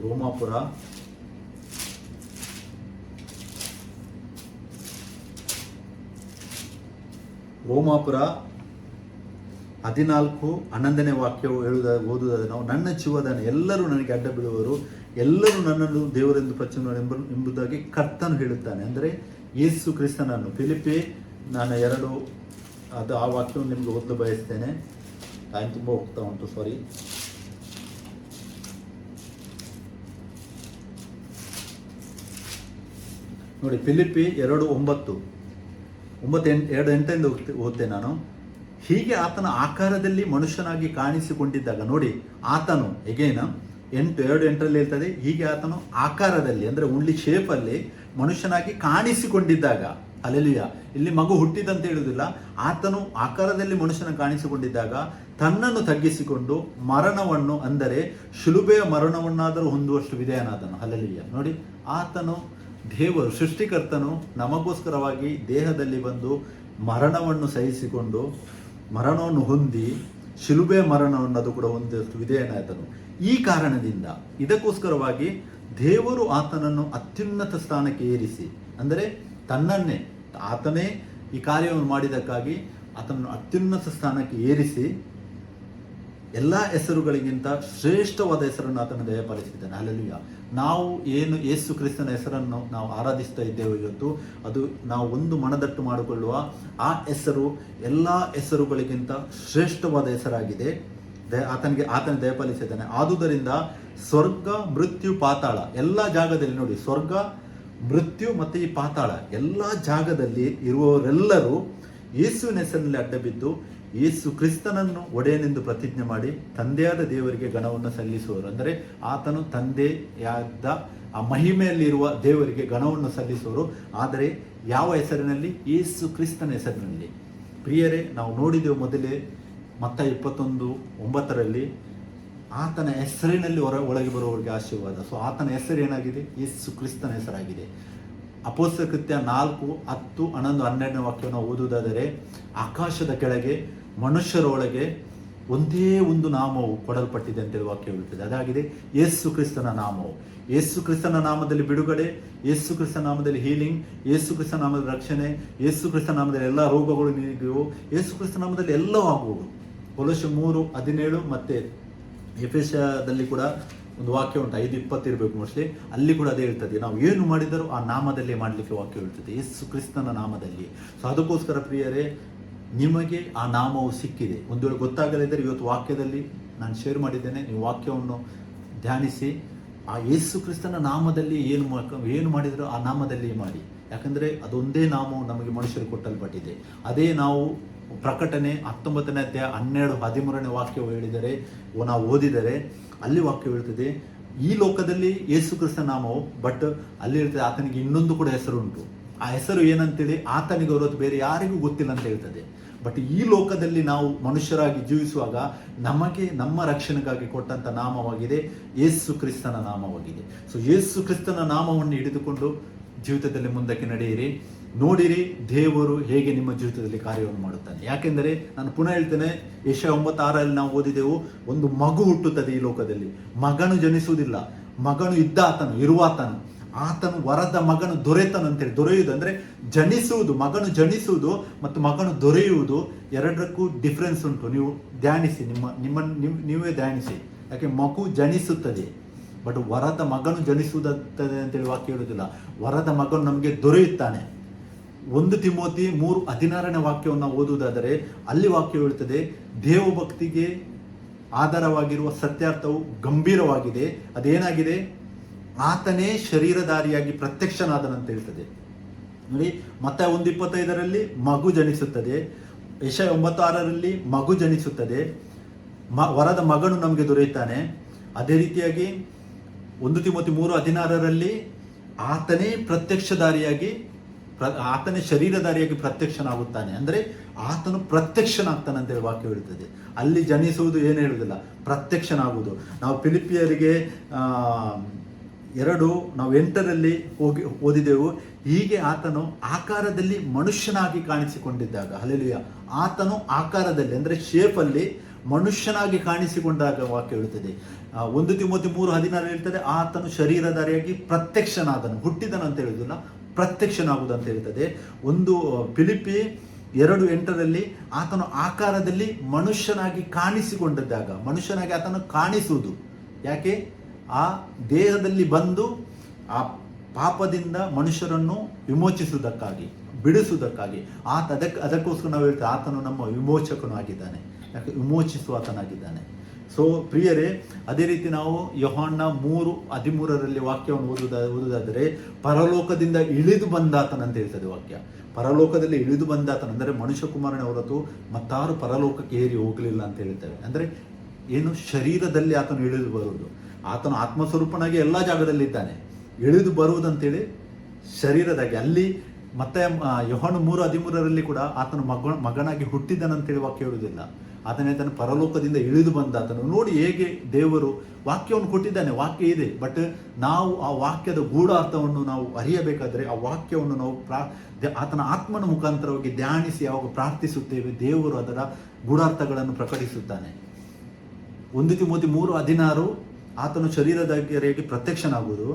Speaker 1: ರೋಮಾಪುರ 14:11 ವಾಕ್ಯವು ಓದುವುದಾದರೆ ನಾವು, ನನ್ನ ಜೀವದಾನ ಎಲ್ಲರೂ ನನಗೆ ಅಡ್ಡ ಬೀಳುವರು, ಎಲ್ಲರೂ ನನ್ನನ್ನು ದೇವರೆಂದು ಪ್ರಚನೆ ಎಂಬುದಾಗಿ ಕರ್ತನು ಹೇಳುತ್ತಾನೆ. ಅಂದರೆ ಯೇಸು ಕ್ರಿಸ್ತನನ್ನು. ಫಿಲಿಪ್ಪಿ ನಾನು ಆ ವಾಕ್ಯವನ್ನು ನಿಮಗೆ ಓದಲು ಬಯಸ್ತೇನೆ. ಟೈಮ್ ತುಂಬ ಹೋಗ್ತಾ ಉಂಟು, ಸಾರಿ. ನೋಡಿ, ಫಿಲಿಪ್ಪಿ 2:8 ಓದ್ತೇನೆ ನಾನು. ಹೀಗೆ ಆತನ ಆಕಾರದಲ್ಲಿ ಮನುಷ್ಯನಾಗಿ ಕಾಣಿಸಿಕೊಂಡಿದ್ದಾಗ, ನೋಡಿ ಆತನು ಎಗೇನ್ 2:8 ಹೇಳ್ತದೆ, ಹೀಗೆ ಆತನು ಆಕಾರದಲ್ಲಿ ಅಂದರೆ ಓನ್ಲಿ ಶೇಪಲ್ಲಿ ಮನುಷ್ಯನಾಗಿ ಕಾಣಿಸಿಕೊಂಡಿದ್ದಾಗ, ಅಲ್ಲೆಲೂಯ, ಇಲ್ಲಿ ಮಗು ಹುಟ್ಟಿದಂತ ಹೇಳುವುದಿಲ್ಲ, ಆತನು ಆಕಾರದಲ್ಲಿ ಮನುಷ್ಯನ ಕಾಣಿಸಿಕೊಂಡಿದ್ದಾಗ ತನ್ನನ್ನು ತಗ್ಗಿಸಿಕೊಂಡು ಮರಣವನ್ನು, ಅಂದರೆ ಶಿಲುಬೆಯ ಮರಣವನ್ನಾದರೂ ಹೊಂದುವಷ್ಟು ವಿಧೇಯನಾದನು. ಅಲ್ಲೆಲೂಯ. ನೋಡಿ, ಆತನು ದೇವರು ಸೃಷ್ಟಿಕರ್ತನು ನಮಗೋಸ್ಕರವಾಗಿ ದೇಹದಲ್ಲಿ ಬಂದು ಮರಣವನ್ನು ಸಹಿಸಿಕೊಂಡು ಮರಣವನ್ನು ಹೊಂದಿ ಶಿಲುಬೆಯ ಮರಣವನ್ನು ಅದು ಕೂಡ ಹೊಂದುವಷ್ಟು ವಿಧೇಯನಾದನು. ಈ ಕಾರಣದಿಂದ ಇದಕ್ಕೋಸ್ಕರವಾಗಿ ದೇವರು ಆತನನ್ನು ಅತ್ಯುನ್ನತ ಸ್ಥಾನಕ್ಕೆ ಏರಿಸಿ, ಅಂದರೆ ತನ್ನನ್ನೇ ಆತನೇ ಈ ಕಾರ್ಯವನ್ನು ಮಾಡಿದ್ದಕ್ಕಾಗಿ ಆತನನ್ನು ಅತ್ಯುನ್ನತ ಸ್ಥಾನಕ್ಕೆ ಏರಿಸಿ ಎಲ್ಲ ಹೆಸರುಗಳಿಗಿಂತ ಶ್ರೇಷ್ಠವಾದ ಹೆಸರನ್ನು ಆತನ ದಯಪಾಲಿಸಿದ್ದಾನೆ. ಹಲ್ಲೆಲೂಯ. ನಾವು ಏನು ಯೇಸು ಕ್ರಿಸ್ತನ ಹೆಸರನ್ನು ನಾವು ಆರಾಧಿಸ್ತಾ ಇದ್ದೇವೆ ಇವತ್ತು, ಅದು ನಾವು ಒಂದು ಮನದಟ್ಟು ಮಾಡಿಕೊಳ್ಳುವ ಆ ಹೆಸರು ಎಲ್ಲ ಹೆಸರುಗಳಿಗಿಂತ ಶ್ರೇಷ್ಠವಾದ ಹೆಸರಾಗಿದೆ. ಆತನ ದಯಪಾಲಿಸಿದ್ದಾನೆ. ಆದುದರಿಂದ ಸ್ವರ್ಗ, ಮೃತ್ಯು, ಪಾತಾಳ ಎಲ್ಲ ಜಾಗದಲ್ಲಿ, ನೋಡಿ, ಸ್ವರ್ಗ, ಮೃತ್ಯು ಮತ್ತು ಈ ಪಾತಾಳ ಎಲ್ಲ ಜಾಗದಲ್ಲಿ ಇರುವವರೆಲ್ಲರೂ ಯೇಸುವಿನ ಹೆಸರಿನಲ್ಲಿ ಅಡ್ಡಬಿದ್ದು ಯೇಸು ಕ್ರಿಸ್ತನನ್ನು ಒಡೆಯನೆಂದು ಪ್ರತಿಜ್ಞೆ ಮಾಡಿ ತಂದೆಯಾದ ದೇವರಿಗೆ ಗಣವನ್ನು ಸಲ್ಲಿಸುವರು. ಅಂದರೆ ಆತನು ತಂದೆಯಾದ ಆ ಮಹಿಮೆಯಲ್ಲಿರುವ ದೇವರಿಗೆ ಗಣವನ್ನು ಸಲ್ಲಿಸುವರು. ಆದರೆ ಯಾವ ಹೆಸರಿನಲ್ಲಿ? ಯೇಸು ಕ್ರಿಸ್ತನ ಹೆಸರಿನಲ್ಲಿ. ಪ್ರಿಯರೇ, ನಾವು ನೋಡಿದೆವು ಮೊದಲೇ ಮತ್ತಾಯ 21:9 ಆತನ ಹೆಸರಿನಲ್ಲಿ ಒಳಗೆ ಬರುವವರಿಗೆ ಆಶೀರ್ವಾದ. ಸೊ ಆತನ ಹೆಸರು ಏನಾಗಿದೆ? ಯೇಸು ಕ್ರಿಸ್ತನ ಹೆಸರಾಗಿದೆ. ಅಪೊಸ್ತಲ ಕೃತ್ಯ 4:10, 11, 12ನೇ ವಾಕ್ಯವನ್ನು ಓದುವುದಾದರೆ, ಆಕಾಶದ ಕೆಳಗೆ ಮನುಷ್ಯರೊಳಗೆ ಒಂದೇ ಒಂದು ನಾಮವು ಕೊಡಲ್ಪಟ್ಟಿದೆ ಅಂತೇಳಿ ವಾಕ್ಯ ಹೇಳುತ್ತದೆ. ಅದಾಗಿದೆ ಯೇಸು ಕ್ರಿಸ್ತನ ನಾಮವು. ಯೇಸು ಕ್ರಿಸ್ತನ ನಾಮದಲ್ಲಿ ಬಿಡುಗಡೆ, ಯೇಸು ಕ್ರಿಸ್ತನ ನಾಮದಲ್ಲಿ ಹೀಲಿಂಗ್, ಯೇಸು ಕ್ರಿಸ್ತನ ನಾಮದಲ್ಲಿ ರಕ್ಷಣೆ, ಯೇಸು ಕ್ರಿಸ್ತನ ನಾಮದಲ್ಲಿ ಎಲ್ಲ ರೋಗಗಳು ನೀಗುವು, ಯೇಸು ಕ್ರಿಸ್ತನ ನಾಮದಲ್ಲಿ ಎಲ್ಲವೂ ಆಗುವುದು. ಕೊಲೊಸ್ಸೆ 3:17 ಮತ್ತೆ ಎಫೆಸದಲ್ಲಿ ಕೂಡ ಒಂದು ವಾಕ್ಯ ಉಂಟು, 5:20 ಇರಬೇಕು ಮೋಸ್ಟ್ಲಿ, ಅಲ್ಲಿ ಕೂಡ ಅದೇ ಹೇಳ್ತದೆ. ನಾವು ಏನು ಮಾಡಿದರೂ ಆ ನಾಮದಲ್ಲೇ ಮಾಡಲಿಕ್ಕೆ ವಾಕ್ಯ ಹೇಳ್ತದೆ, ಯೇಸು ಕ್ರಿಸ್ತನ ನಾಮದಲ್ಲಿ. ಸೊ ಅದಕ್ಕೋಸ್ಕರ ಪ್ರಿಯರೇ, ನಿಮಗೆ ಆ ನಾಮವು ಸಿಕ್ಕಿದೆ. ಒಂದು ವೇಳೆ ಗೊತ್ತಾಗಲಿದ್ದರೆ ಇವತ್ತು ವಾಕ್ಯದಲ್ಲಿ ನಾನು ಶೇರ್ ಮಾಡಿದ್ದೇನೆ, ನೀವು ವಾಕ್ಯವನ್ನು ಧ್ಯಾನಿಸಿ ಆ ಯೇಸು ಕ್ರಿಸ್ತನ ನಾಮದಲ್ಲಿ ಏನು ಮಾಡಿದರೂ ಆ ನಾಮದಲ್ಲಿ ಮಾಡಿ. ಯಾಕಂದರೆ ಅದೊಂದೇ ನಾಮವು ನಮಗೆ ಮನುಷ್ಯರು ಕೊಟ್ಟಲ್ಪಟ್ಟಿದೆ. ಅದೇ ನಾವು ಪ್ರಕಟಣೆ 19ನೇ ಅಧ್ಯಾಯ 12, 13ನೇ ವಾಕ್ಯವು ಹೇಳಿದರೆ, ನಾವು ಓದಿದರೆ ಅಲ್ಲಿ ವಾಕ್ಯ ಹೇಳ್ತದೆ, ಈ ಲೋಕದಲ್ಲಿ ಯೇಸು ಕ್ರಿಸ್ತನ ನಾಮವು, ಬಟ್ ಅಲ್ಲಿ ಹೇಳ್ತದೆ ಆತನಿಗೆ ಇನ್ನೊಂದು ಕೂಡ ಹೆಸರು ಉಂಟು. ಆ ಹೆಸರು ಏನಂತೇಳಿ ಆತನಿಗೆ ಹೊರತು ಬೇರೆ ಯಾರಿಗೂ ಗೊತ್ತಿಲ್ಲ ಅಂತ ಹೇಳ್ತದೆ. ಬಟ್ ಈ ಲೋಕದಲ್ಲಿ ನಾವು ಮನುಷ್ಯರಾಗಿ ಜೀವಿಸುವಾಗ ನಮಗೆ ನಮ್ಮ ರಕ್ಷಣೆಗಾಗಿ ಕೊಟ್ಟಂತ ನಾಮವಾಗಿದೆ ಯೇಸು ಕ್ರಿಸ್ತನ ನಾಮವಾಗಿದೆ. ಸೊ ಯೇಸು ಕ್ರಿಸ್ತನ ನಾಮವನ್ನು ಹಿಡಿದುಕೊಂಡು ಜೀವಿತದಲ್ಲಿ ಮುಂದಕ್ಕೆ ನಡೆಯಿರಿ. ನೋಡಿರಿ ದೇವರು ಹೇಗೆ ನಿಮ್ಮ ಜೀವಿತದಲ್ಲಿ ಕಾರ್ಯವನ್ನು ಮಾಡುತ್ತಾನೆ. ಯಾಕೆಂದರೆ ನಾನು ಪುನಃ ಹೇಳ್ತೇನೆ, ಯೆಶಾಯ 9:6 ನಾವು ಓದಿದೆವು, ಒಂದು ಮಗು ಹುಟ್ಟುತ್ತದೆ ಈ ಲೋಕದಲ್ಲಿ, ಮಗನು ಜನಿಸುವುದಿಲ್ಲ, ಮಗನು ಇರುವಾತನು, ಆತನು ವರದ ಮಗನು ದೊರೆತನು ಅಂತೇಳಿ. ದೊರೆಯುವುದು ಅಂದರೆ ಜನಿಸುವುದು, ಮಗನು ಜನಿಸುವುದು ಮತ್ತು ಮಗನು ದೊರೆಯುವುದು ಎರಡಕ್ಕೂ ಡಿಫ್ರೆನ್ಸ್ ಉಂಟು. ನೀವು ಧ್ಯಾನಿಸಿ, ನೀವೇ ಧ್ಯಾನಿಸಿ. ಯಾಕೆ ಮಗು ಜನಿಸುತ್ತದೆ, ಬಟ್ ವರದ ಮಗನು ಜನಿಸುತ್ತದೆ ಅಂತೇಳಿ ವಾಕ್ಯ ಹೇಳುವುದಿಲ್ಲ. ವರದ ಮಗನು ನಮಗೆ ದೊರೆಯುತ್ತಾನೆ. 1 ತಿಮೋತಿ 3:16ನೇ ವಾಕ್ಯವನ್ನು ಓದುವುದಾದರೆ ಅಲ್ಲಿ ವಾಕ್ಯ ಹೇಳುತ್ತದೆ, ದೇವಭಕ್ತಿಗೆ ಆಧಾರವಾಗಿರುವ ಸತ್ಯಾರ್ಥವು ಗಂಭೀರವಾಗಿದೆ. ಅದೇನಾಗಿದೆ? ಆತನೇ ಶರೀರಧಾರಿಯಾಗಿ ಪ್ರತ್ಯಕ್ಷನಾದನಂತ ಹೇಳ್ತದೆ. ನೋಡಿ, ಮತ್ತೆ 1:25 ಮಗು ಜನಿಸುತ್ತದೆ, ಯೆಶಾಯ 9:6 ಮಗು ಜನಿಸುತ್ತದೆ, ವರದ ಮಗನು ನಮಗೆ ದೊರೆಯುತ್ತಾನೆ. ಅದೇ ರೀತಿಯಾಗಿ 1 ತಿಮೋತಿ 3:16 ಆತನೇ ಪ್ರತ್ಯಕ್ಷಧಾರಿಯಾಗಿ, ಆತನೇ ಶರೀರಧಾರಿಯಾಗಿ ಪ್ರತ್ಯಕ್ಷನಾಗುತ್ತಾನೆ. ಅಂದರೆ ಆತನು ಪ್ರತ್ಯಕ್ಷನಾಗ್ತಾನೆ ಅಂತೇಳಿ ವಾಕ್ಯ ಹೇಳುತ್ತದೆ. ಅಲ್ಲಿ ಜನಿಸುವುದು ಏನು ಹೇಳುವುದಿಲ್ಲ, ಪ್ರತ್ಯಕ್ಷನಾಗುವುದು. ನಾವು ಫಿಲಿಪಿಯರಿಗೆ 2:8 ಹೋಗಿ ಓದಿದೆವು, ಹೀಗೆ ಆತನು ಆಕಾರದಲ್ಲಿ ಮನುಷ್ಯನಾಗಿ ಕಾಣಿಸಿಕೊಂಡಿದ್ದಾಗ, ಹಲ್ಲೆಲೂಯಾ, ಆತನು ಆಕಾರದಲ್ಲಿ ಅಂದರೆ ಶೇಪಲ್ಲಿ ಮನುಷ್ಯನಾಗಿ ಕಾಣಿಸಿಕೊಂಡಾಗ ವಾಕ್ಯ ಹೇಳುತ್ತದೆ. 1 ತಿಮೋತಿ 3:16 ಹೇಳ್ತದೆ, ಆತನು ಶರೀರಧಾರಿಯಾಗಿ ಪ್ರತ್ಯಕ್ಷನಾದನು, ಹುಟ್ಟಿದನು ಅಂತ ಹೇಳುವುದಿಲ್ಲ, ಪ್ರತ್ಯಕ್ಷನಾಗುವುದು ಅಂತ ಹೇಳ್ತದೆ. ಫಿಲಿಪ್ಪಿ 2:8 ಆತನು ಆಕಾರದಲ್ಲಿ ಮನುಷ್ಯನಾಗಿ ಕಾಣಿಸಿಕೊಂಡಿದ್ದಾಗ, ಮನುಷ್ಯನಾಗಿ ಆತನು ಕಾಣಿಸುವುದು ಯಾಕೆ? ಆ ದೇಹದಲ್ಲಿ ಬಂದು ಆ ಪಾಪದಿಂದ ಮನುಷ್ಯರನ್ನು ವಿಮೋಚಿಸುವುದಕ್ಕಾಗಿ, ಬಿಡಿಸುವುದಕ್ಕಾಗಿ. ಅದಕ್ಕೋಸ್ಕರ ನಾವು ಹೇಳ್ತೇವೆ ಆತನು ನಮ್ಮ ವಿಮೋಚಕನು ಆಗಿದ್ದಾನೆ, ಯಾಕೆ? ವಿಮೋಚಿಸುವಾತನಾಗಿದ್ದಾನೆ. ಸೊ ಪ್ರಿಯರೇ, ಅದೇ ರೀತಿ ನಾವು ಯೋಹಾನ 3:13 ವಾಕ್ಯವನ್ನು ಓದುವುದಾದರೆ, ಪರಲೋಕದಿಂದ ಇಳಿದು ಬಂದಾತನಂತ ಹೇಳ್ತದೆ ವಾಕ್ಯ. ಪರಲೋಕದಲ್ಲಿ ಇಳಿದು ಬಂದಾತನ ಅಂದರೆ ಮನುಷ್ಯ ಕುಮಾರನ ಹೊರತು ಮತ್ತಾರು ಪರಲೋಕಕ್ಕೆ ಏರಿ ಹೋಗಲಿಲ್ಲ ಅಂತ ಹೇಳ್ತೇವೆ. ಅಂದರೆ ಏನು? ಶರೀರದಲ್ಲಿ ಆತನು ಇಳಿದು ಬರುವುದು. ಆತನು ಆತ್ಮಸ್ವರೂಪನಾಗಿ ಎಲ್ಲ ಜಾಗದಲ್ಲಿದ್ದಾನೆ, ಇಳಿದು ಬರುವುದಂತೇಳಿ ಶರೀರದಾಗಿ. ಅಲ್ಲಿ ಮತ್ತೆ ಯೋಹಾನ 3:13 ಕೂಡ ಆತನು ಮಗನಾಗಿ ಹುಟ್ಟಿದನಂತೇಳಿ ವಾಕ್ಯ ಹೇಳುವುದಿಲ್ಲ. ಆತನೇ ತನ್ನ ಪರಲೋಕದಿಂದ ಇಳಿದು ಬಂದಾತನು. ನೋಡಿ ಹೇಗೆ ದೇವರು ವಾಕ್ಯವನ್ನು ಕೊಟ್ಟಿದ್ದಾನೆ, ವಾಕ್ಯ ಇದೆ. ಬಟ್ ನಾವು ಆ ವಾಕ್ಯದ ಗೂಢಾರ್ಥವನ್ನು ನಾವು ಅರಿಯಬೇಕಾದರೆ ಆ ವಾಕ್ಯವನ್ನು ನಾವು ಆತನ ಆತ್ಮನ ಮುಖಾಂತರವಾಗಿ ಧ್ಯಾನಿಸಿ ಯಾವಾಗ ಪ್ರಾರ್ಥಿಸುತ್ತೇವೆ, ದೇವರು ಅದರ ಗೂಢಾರ್ಥಗಳನ್ನು ಪ್ರಕಟಿಸುತ್ತಾನೆ. 1 ತಿಮೋತಿ 3:16 ಆತನು ಶರೀರಧಾರಿಯಾಗಿ ಪ್ರತ್ಯಕ್ಷನಾಗುವುದು.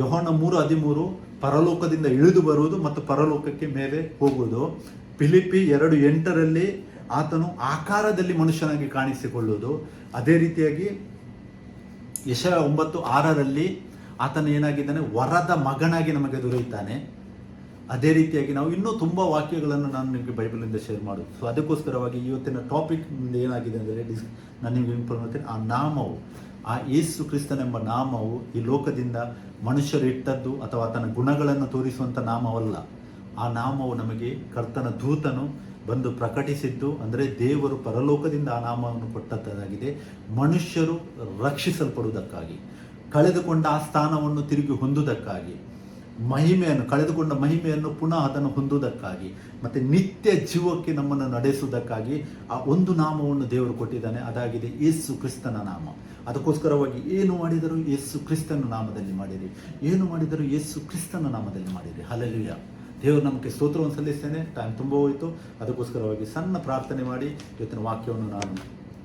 Speaker 1: ಯೋಹಾನ 3:13 ಪರಲೋಕದಿಂದ ಇಳಿದು ಬರುವುದು ಮತ್ತು ಪರಲೋಕಕ್ಕೆ ಮೇಲೆ ಹೋಗುವುದು. ಫಿಲಿಪ್ಪಿ 2:8 ಆತನು ಆಕಾರದಲ್ಲಿ ಮನುಷ್ಯನಾಗಿ ಕಾಣಿಸಿಕೊಳ್ಳುವುದು. ಅದೇ ರೀತಿಯಾಗಿ ಯೆಶಾಯ 9:6 ಆತನು ಏನಾಗಿದ್ದಾನೆ? ವರದ ಮಗನಾಗಿ ನಮಗೆ ದೊರೆಯುತ್ತಾನೆ. ಅದೇ ರೀತಿಯಾಗಿ ನಾವು ಇನ್ನೂ ತುಂಬ ವಾಕ್ಯಗಳನ್ನು ನಾನು ನಿಮಗೆ ಬೈಬಲಿಂದ ಶೇರ್ ಮಾಡೋದು. ಸೊ ಅದಕ್ಕೋಸ್ಕರವಾಗಿ ಇವತ್ತಿನ ಟಾಪಿಕ್ ಏನಾಗಿದೆ ಅಂದರೆ ನಾನು ನಿಮಗೆ ಇನ್ಫಾರ್ಮ್ ಮಾಡ್ತೇನೆ. ಆ ನಾಮವು, ಆ ಯೇಸು ಕ್ರಿಸ್ತನೆಂಬ ನಾಮವು ಈ ಲೋಕದಿಂದ ಮನುಷ್ಯರು ಇಟ್ಟದ್ದು ಅಥವಾ ತನ್ನ ಗುಣಗಳನ್ನು ತೋರಿಸುವಂಥ ನಾಮವಲ್ಲ. ಆ ನಾಮವು ನಮಗೆ ಕರ್ತನ ದೂತನು ಬಂದು ಪ್ರಕಟಿಸಿದ್ದು, ಅಂದರೆ ದೇವರು ಪರಲೋಕದಿಂದ ಆ ನಾಮವನ್ನು ಕೊಟ್ಟದ್ದಾಗಿದೆ. ಮನುಷ್ಯರು ರಕ್ಷಿಸಲ್ಪಡುವುದಕ್ಕಾಗಿ, ಕಳೆದುಕೊಂಡ ಆ ಸ್ಥಾನವನ್ನು ತಿರುಗಿ ಹೊಂದುವುದಕ್ಕಾಗಿ, ಕಳೆದುಕೊಂಡ ಮಹಿಮೆಯನ್ನು ಪುನಃ ಅದನ್ನು ಹೊಂದುವುದಕ್ಕಾಗಿ, ಮತ್ತು ನಿತ್ಯ ಜೀವಕ್ಕೆ ನಮ್ಮನ್ನು ನಡೆಸುವುದಕ್ಕಾಗಿ ಆ ಒಂದು ನಾಮವನ್ನು ದೇವರು ಕೊಟ್ಟಿದ್ದಾನೆ. ಅದಾಗಿದೆ ಯೇಸು ಕ್ರಿಸ್ತನ ನಾಮ. ಅದಕ್ಕೋಸ್ಕರವಾಗಿ ಏನು ಮಾಡಿದರೂ ಯೇಸು ಕ್ರಿಸ್ತನ ನಾಮದಲ್ಲಿ ಮಾಡಿರಿ, ಏನು ಮಾಡಿದರೂ ಯೇಸು ಕ್ರಿಸ್ತನ ನಾಮದಲ್ಲಿ ಮಾಡಿರಿ. ಹಲ್ಲೆಲೂಯಾ. ದೇವರು ನಮಗೆ ಸ್ತೋತ್ರವನ್ನು ಸಲ್ಲಿಸ್ತೇನೆ. ಟೈಮ್ ತುಂಬ ಹೋಯಿತು. ಅದಕ್ಕೋಸ್ಕರವಾಗಿ ಸಣ್ಣ ಪ್ರಾರ್ಥನೆ ಮಾಡಿ ಇವತ್ತಿನ ವಾಕ್ಯವನ್ನು ನಾನು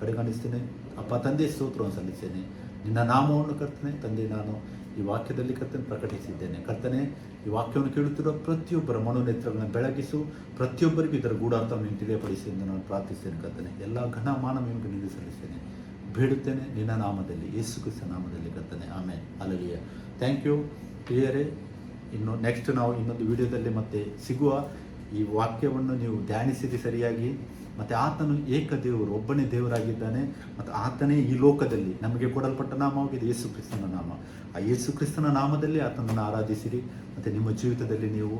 Speaker 1: ಪರಿಗಣಿಸ್ತೇನೆ. ಅಪ್ಪ ತಂದೆ, ಸ್ತೋತ್ರವನ್ನು ಸಲ್ಲಿಸ್ತೇನೆ. ನಿನ್ನ ನಾಮವನ್ನು ಕರ್ತನೆ ತಂದೆ, ನಾನು ಈ ವಾಕ್ಯದಲ್ಲಿ ಕರ್ತನೆ ಪ್ರಕಟಿಸಿದ್ದೇನೆ. ಕರ್ತನೆ, ಈ ವಾಕ್ಯವನ್ನು ಕೇಳುತ್ತಿರುವ ಪ್ರತಿಯೊಬ್ಬರ ಮನೋನೇತ್ರಗಳನ್ನು ಬೆಳಗಿಸು, ಪ್ರತಿಯೊಬ್ಬರಿಗೂ ಇದರ ಗೂಢಾರ್ಥವನ್ನು ನೀನು ತಿಳಿಯಪಡಿಸಿ ಎಂದು ನಾನು ಪ್ರಾರ್ಥಿಸ್ತೇನೆ. ಕರ್ತನೆ, ಎಲ್ಲ ಘನಮಾನ ನಿಮಗೆ ನಿಂದು ಸಲ್ಲಿಸ್ತೇನೆ, ಬೇಡುತ್ತೇನೆ ನಿನ್ನ ನಾಮದಲ್ಲಿ, ಯೇಸು ಕ್ರಿಸ್ತ ನಾಮದಲ್ಲಿ ಕರ್ತನೆ. ಆಮೇಲೆ ಹಲ್ಲೆಲೂಯಾ. ಥ್ಯಾಂಕ್ ಯು ಪ್ರಿಯರೇ. ಇನ್ನು ನೆಕ್ಸ್ಟ್ ನಾವು ಇನ್ನೊಂದು ವಿಡಿಯೋದಲ್ಲಿ ಮತ್ತೆ ಸಿಗುವ. ಈ ವಾಕ್ಯವನ್ನು ನೀವು ಧ್ಯಾನಿಸಿರಿ ಸರಿಯಾಗಿ. ಮತ್ತು ಆತನು ಏಕ ದೇವರು, ಒಬ್ಬನೇ ದೇವರಾಗಿದ್ದಾನೆ. ಮತ್ತು ಆತನೇ ಈ ಲೋಕದಲ್ಲಿ ನಮಗೆ ಕೊಡಲ್ಪಟ್ಟ ನಾಮವಾಗಿದೆ ಯೇಸು ಕ್ರಿಸ್ತನ ನಾಮ. ಆ ಯೇಸು ಕ್ರಿಸ್ತನ ನಾಮದಲ್ಲಿ ಆತನನ್ನು ಆರಾಧಿಸಿರಿ. ಮತ್ತು ನಿಮ್ಮ ಜೀವಿತದಲ್ಲಿ ನೀವು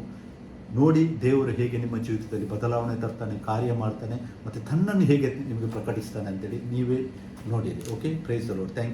Speaker 1: ನೋಡಿ ದೇವರು ಹೇಗೆ ನಿಮ್ಮ ಜೀವಿತದಲ್ಲಿ ಬದಲಾವಣೆ ತರ್ತಾನೆ, ಕಾರ್ಯ ಮಾಡ್ತಾನೆ, ಮತ್ತು ತನ್ನನ್ನು ಹೇಗೆ ನಿಮಗೆ ಪ್ರಕಟಿಸ್ತಾನೆ ಅಂತೇಳಿ ನೀವೇ ನೋಡಿರಿ. Okay, praise the Lord. Thank you.